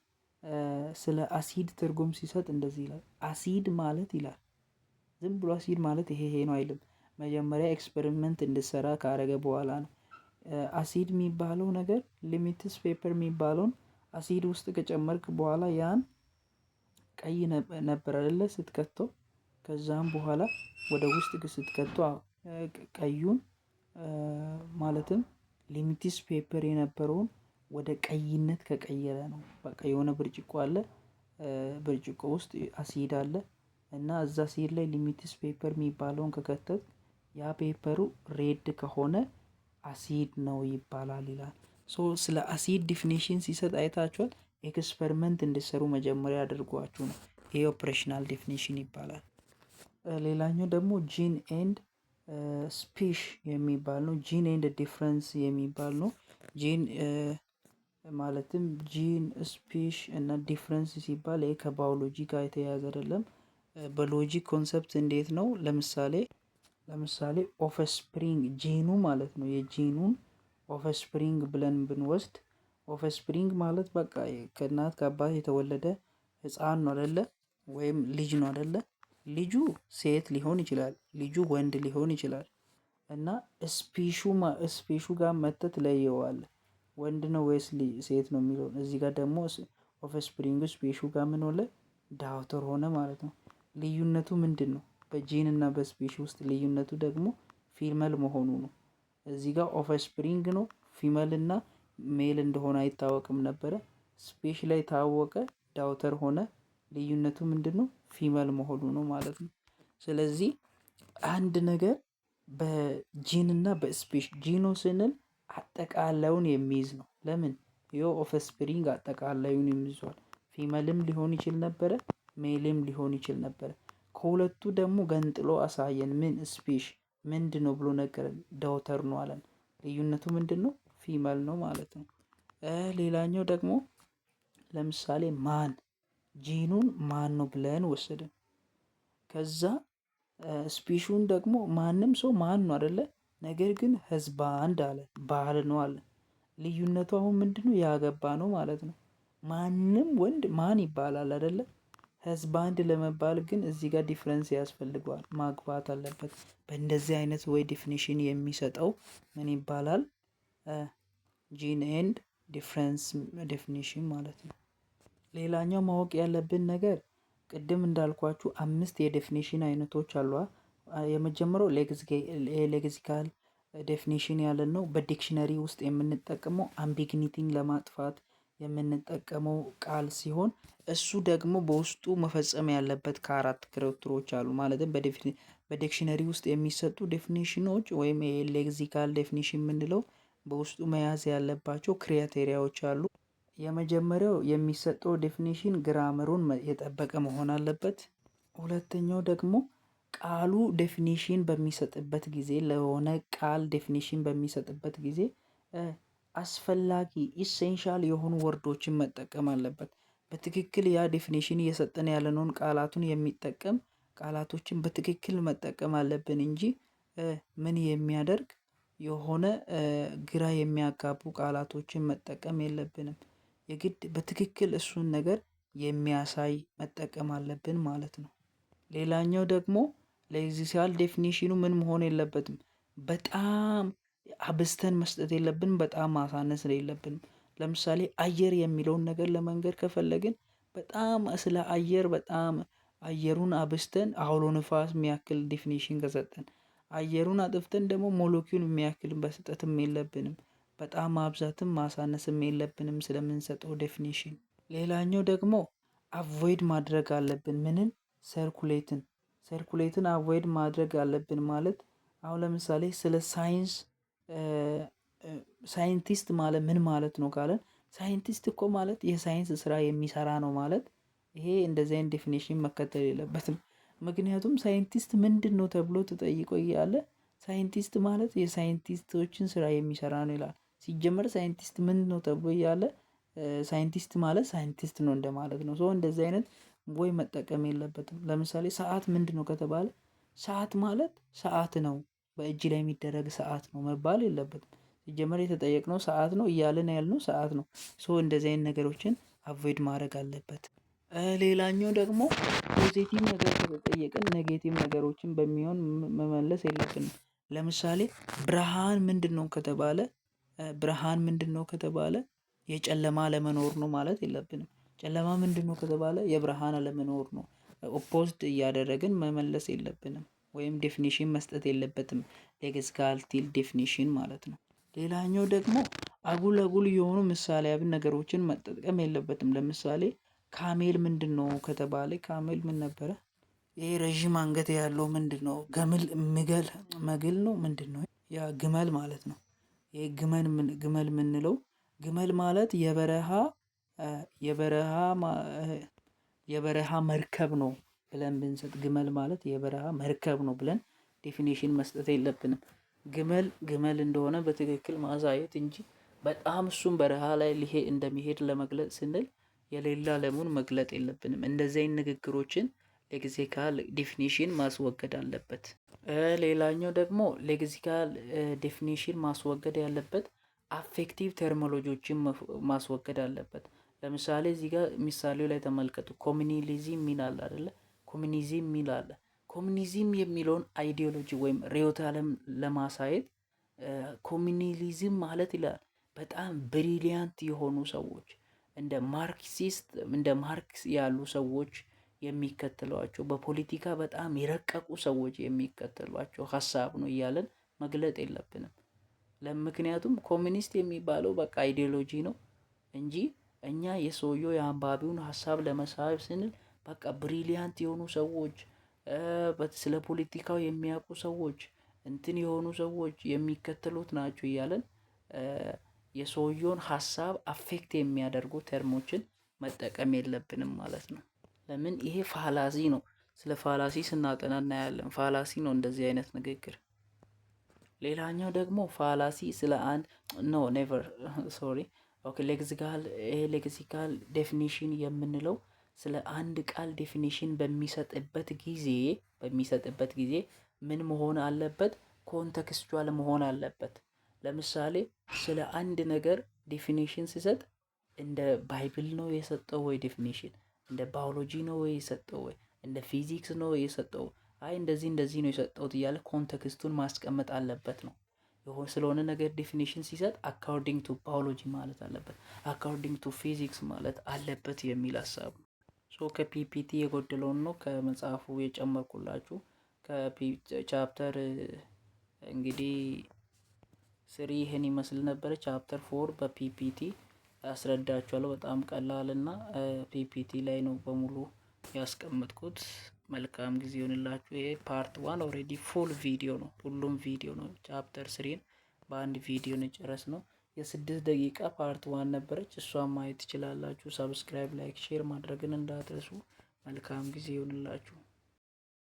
ስለ አሲድ ትርጉም ሲሰጥ እንደዚህ ይላል። አሲድ ማለት ይላል ዝም ብሎ አሲድ ማለት ይሄ ነው አይልም። መጀመሪያ ኤክስፐሪመንት እንድሰራ ካረገ በኋላ ነው። አሲድ የሚባለው ነገር ሊሚትስ ፔፐር የሚባለውን አሲድ ውስጥ ከጨመርክ በኋላ ያን ቀይ ነበር አይደለ ስትከተው። ከዛም በኋላ ወደ ውስጥ ስትከተው ቀዩን ማለትም ሊሚትስ ፔፐር የነበረውን ወደ ቀይነት ከቀየረ ነው። በቃ የሆነ ብርጭቆ አለ፣ ብርጭቆ ውስጥ አሲድ አለ እና እዛ አሲድ ላይ ሊሚትስ ፔፐር የሚባለውን ከከተት ያ ፔፐሩ ሬድ ከሆነ አሲድ ነው ይባላል ይላል። ስለ አሲድ ዲፊኒሽን ሲሰጥ አይታችኋል። ኤክስፐሪመንት እንድሰሩ መጀመሪያ አድርጓችሁ ነው። ይሄ ኦፕሬሽናል ዴፊኒሽን ይባላል። ሌላኛው ደግሞ ጂን ኤንድ ስፒሽ የሚባል ነው። ጂን ኤንድ ዲፍረንስ የሚባል ነው። ጂን ማለትም ጂን ስፒሽ እና ዲፍረንስ ሲባል ይሄ ከባዮሎጂ ጋር የተያያዘ አይደለም። በሎጂክ ኮንሰፕት እንዴት ነው? ለምሳሌ ኦፍስፕሪንግ ጂኑ ማለት ነው። የጂኑን ኦፍስፕሪንግ ብለን ብንወስድ ኦፍስፕሪንግ ማለት በቃ ከእናት ከአባት የተወለደ ህፃን ነው አይደለ? ወይም ልጅ ነው አይደለ? ልጁ ሴት ሊሆን ይችላል፣ ልጁ ወንድ ሊሆን ይችላል። እና ስፔሹ ጋር መተህ ትለየዋለህ። ወንድ ነው ወይስ ሴት ነው የሚለው። እዚህ ጋር ደግሞ ኦፍስፕሪንግ ስፔሹ ጋር ምን ሆነ? ዳውተር ሆነ ማለት ነው። ልዩነቱ ምንድን ነው? በጂን እና በስፔሽ ውስጥ ልዩነቱ ደግሞ ፊመል መሆኑ ነው። እዚህ ጋር ኦፍስፕሪንግ ነው፣ ፊመል እና ሜል እንደሆነ አይታወቅም ነበረ። ስፔሽ ላይ ታወቀ፣ ዳውተር ሆነ። ልዩነቱ ምንድን ነው? ፊመል መሆኑ ነው ማለት ነው። ስለዚህ አንድ ነገር በጂን እና በስፔሽ ጂኖ ስንል አጠቃላዩን የሚይዝ ነው። ለምን? ይኸው ኦፍስፕሪንግ አጠቃላዩን የሚይዟል። ፊመልም ሊሆን ይችል ነበረ፣ ሜልም ሊሆን ይችል ነበረ። ከሁለቱ ደግሞ ገንጥሎ አሳየን። ምን ስፔሽ ምንድን ነው ብሎ ነገረን። ዳውተር ነው አለን። ልዩነቱ ምንድን ነው? ፊመል ነው ማለት ነው። ሌላኛው ደግሞ ለምሳሌ ማን ጂኑን ማን ነው ብለን ወሰድን። ከዛ ስፔሹን ደግሞ ማንም ሰው ማን ነው አይደለ? ነገር ግን ህዝባንድ አለ፣ ባል ነው አለ። ልዩነቱ አሁን ምንድነው? ያገባ ነው ማለት ነው። ማንም ወንድ ማን ይባላል አይደለ? ህዝባንድ ለመባል ግን እዚህ ጋር ዲፍረንስ ያስፈልገዋል፣ ማግባት አለበት። በእንደዚህ አይነት ወይ ዲፊኒሽን የሚሰጠው ምን ይባላል? ጂን ኤንድ ዲፍረንስ ዴፊኒሽን ማለት ነው። ሌላኛው ማወቅ ያለብን ነገር ቅድም እንዳልኳችሁ 5 የዴፊኒሽን አይነቶች አሉ። የመጀመሪያው ሌግዚካል ዴፊኒሽን ያለን ነው። በዲክሽነሪ ውስጥ የምንጠቀመው አምቢግኒቲን ለማጥፋት የምንጠቀመው ቃል ሲሆን እሱ ደግሞ በውስጡ መፈጸም ያለበት ከ4 ክራክተሮች አሉ። ማለትም በዲክሽነሪ ውስጥ የሚሰጡ ዴፊኒሽኖች ወይም የሌግዚካል ዴፊኒሽን የምንለው በውስጡ መያዝ ያለባቸው ክራይቴሪያዎች አሉ። የመጀመሪያው የሚሰጠው ዴፊኒሽን ግራመሩን የጠበቀ መሆን አለበት። ሁለተኛው ደግሞ ቃሉ ዴፊኒሽን በሚሰጥበት ጊዜ ለሆነ ቃል ዴፊኒሽን በሚሰጥበት ጊዜ አስፈላጊ ኢሴንሻል የሆኑ ወርዶችን መጠቀም አለበት። በትክክል ያ ዴፊኒሽን እየሰጠን ያለነውን ቃላቱን የሚጠቀም ቃላቶችን በትክክል መጠቀም አለብን እንጂ ምን የሚያደርግ የሆነ ግራ የሚያጋቡ ቃላቶችን መጠቀም የለብንም። የግድ በትክክል እሱን ነገር የሚያሳይ መጠቀም አለብን ማለት ነው። ሌላኛው ደግሞ ሌግዚካል ዴፊኒሽኑ ምን መሆን የለበትም? በጣም አብዝተን መስጠት የለብንም፣ በጣም ማሳነስ የለብንም። ለምሳሌ አየር የሚለውን ነገር ለመንገር ከፈለግን በጣም ስለ አየር በጣም አየሩን አብዝተን አውሎ ንፋስ የሚያክል ዴፊኒሽን ከሰጠን፣ አየሩን አጥፍተን ደግሞ ሞለኪውል የሚያክል መስጠትም የለብንም። በጣም ማብዛትም ማሳነስም የለብንም ስለምንሰጠው ዴፊኒሽን። ሌላኛው ደግሞ አቮይድ ማድረግ አለብን ምንን? ሰርኩሌትን አቮይድ ማድረግ አለብን ማለት አሁን ለምሳሌ ስለ ሳይንቲስት ማለት ምን ማለት ነው ካለን፣ ሳይንቲስት እኮ ማለት የሳይንስ ስራ የሚሰራ ነው ማለት ይሄ እንደዚህ አይነት ዴፊኒሽን መከተል የለበትም። ምክንያቱም ሳይንቲስት ምንድን ነው ተብሎ ተጠይቆ እያለ ሳይንቲስት ማለት የሳይንቲስቶችን ስራ የሚሰራ ነው ይላል። ሲጀመር ሳይንቲስት ምንድን ነው ተብሎ እያለ ሳይንቲስት ማለት ሳይንቲስት ነው እንደማለት ነው። እንደዚህ አይነት ወይ መጠቀም የለበትም። ለምሳሌ ሰዓት ምንድን ነው ከተባለ ሰዓት ማለት ሰዓት ነው፣ በእጅ ላይ የሚደረግ ሰዓት ነው መባል የለበትም። ሲጀመር የተጠየቅነው ሰዓት ነው እያልን ያልነው ሰዓት ነው። እንደዚህ አይነት ነገሮችን አቮይድ ማድረግ አለበት። ሌላኛው ደግሞ ፖዚቲቭ ነገር ከተጠየቅን ኔጌቲቭ ነገሮችን በሚሆን መመለስ የለብንም። ለምሳሌ ብርሃን ምንድነው ከተባለ የጨለማ አለመኖር ነው ማለት የለብንም። ጨለማ ምንድነው ከተባለ የብርሃን አለመኖር ነው። ኦፖዝድ እያደረግን መመለስ የለብንም ወይም ዴፊኒሽን መስጠት የለበትም። ሌክሲካል ዴፊኒሽን ማለት ነው። ሌላኛው ደግሞ አጉል የሆኑ ምሳሌያዊ ነገሮችን መጠቀም የለበትም። ለምሳሌ ካሜል ምንድነው ከተባለ ካሜል ምን ነበረ? ይሄ ረዥም አንገት ያለው ምንድነው? መግል ነው ምንድነው? ያ ግመል ማለት ነው። ይሄ ግመል የምንለው ግመል ማለት የበረሃ መርከብ ነው ብለን ብንሰጥ፣ ግመል ማለት የበረሃ መርከብ ነው ብለን ዴፊኒሽን መስጠት የለብንም። ግመል እንደሆነ በትክክል ማሳየት እንጂ በጣም እሱም በረሃ ላይ እንደሚሄድ ለመግለጽ ስንል የሌላ ለሙን መግለጥ የለብንም። እንደዚህ አይነት ንግግሮችን ሌክሲካል ዴፊኒሽን ማስወገድ አለበት። ሌላኛው ደግሞ ሌክሲካል ዴፊኒሽን ማስወገድ ያለበት አፌክቲቭ ተርሚኖሎጂዎችን ማስወገድ አለበት። ለምሳሌ እዚህ ጋር ምሳሌው ላይ ተመልከቱ። ኮሚኒሊዝም የሚል አለ አይደለ? ኮሚኒዝም የሚል አለ። ኮሚኒዝም የሚለውን አይዲዮሎጂ ወይም ርዕዮተ ዓለም ለማሳየት ኮሚኒሊዝም ማለት ይላል በጣም ብሪሊያንት የሆኑ ሰዎች እንደ ማርክስ ያሉ ሰዎች የሚከተሏቸው፣ በፖለቲካ በጣም የረቀቁ ሰዎች የሚከተሏቸው ሀሳብ ነው እያለን መግለጥ የለብንም። ምክንያቱም ኮሚኒስት የሚባለው በቃ አይዲዮሎጂ ነው እንጂ እኛ የሰውየው የአንባቢውን ሀሳብ ለመሳብ ስንል በቃ ብሪሊያንት የሆኑ ሰዎች፣ ስለ ፖለቲካው የሚያውቁ ሰዎች፣ የሆኑ ሰዎች የሚከተሉት ናቸው እያለን የሰውየውን ሀሳብ አፌክት የሚያደርጉ ተርሞችን መጠቀም የለብንም ማለት ነው። ለምን? ይሄ ፋላሲ ነው። ስለ ፋላሲ ስናጠና እናያለን። ፋላሲ ነው እንደዚህ አይነት ንግግር። ሌላኛው ደግሞ ፋላሲ ስለ አንድ ሌክሲካል ዴፊኒሽን የምንለው ስለ አንድ ቃል ዴፊኒሽን በሚሰጥበት ጊዜ ምን መሆን አለበት? ኮንቴክስቹዋል መሆን አለበት። ለምሳሌ ስለ አንድ ነገር ዴፊኒሽን ሲሰጥ እንደ ባይብል ነው የሰጠው ወይ ዴፊኒሽን እንደ ባዮሎጂ ነው ወይ የሰጠው ወይ እንደ ፊዚክስ ነው የሰጠው፣ እንደዚህ ነው የሰጠውት እያለ ኮንቴክስቱን ማስቀመጥ አለበት ነው። ስለሆነ ነገር ዴፊኒሽን ሲሰጥ አኮርዲንግ ቱ ባዮሎጂ ማለት አለበት፣ አኮርዲንግ ቱ ፊዚክስ ማለት አለበት የሚል ሀሳብ ነው። ከፒፒቲ የጎደለውን ነው ከመጽሐፉ የጨመርኩላችሁ። ከቻፕተር እንግዲህ 3 ይህን ይመስል ነበረ። ቻፕተር 4 በፒፒቲ አስረዳችኋለሁ። በጣም ቀላል እና ፒፒቲ ላይ ነው በሙሉ ያስቀመጥኩት። መልካም ጊዜ ይሆንላችሁ። ይሄ ፓርት 1 ኦልሬዲ ፉል ቪዲዮ ነው፣ ሁሉም ቪዲዮ ነው። ቻፕተር 3 በአንድ ቪዲዮ ነው የጨረስነው። የ6 ደቂቃ ፓርት 1 ነበረች፣ እሷን ማየት ትችላላችሁ። ሰብስክራይብ፣ ላይክ፣ ሼር ማድረግን እንዳትረሱ። መልካም ጊዜ ይሆንላችሁ።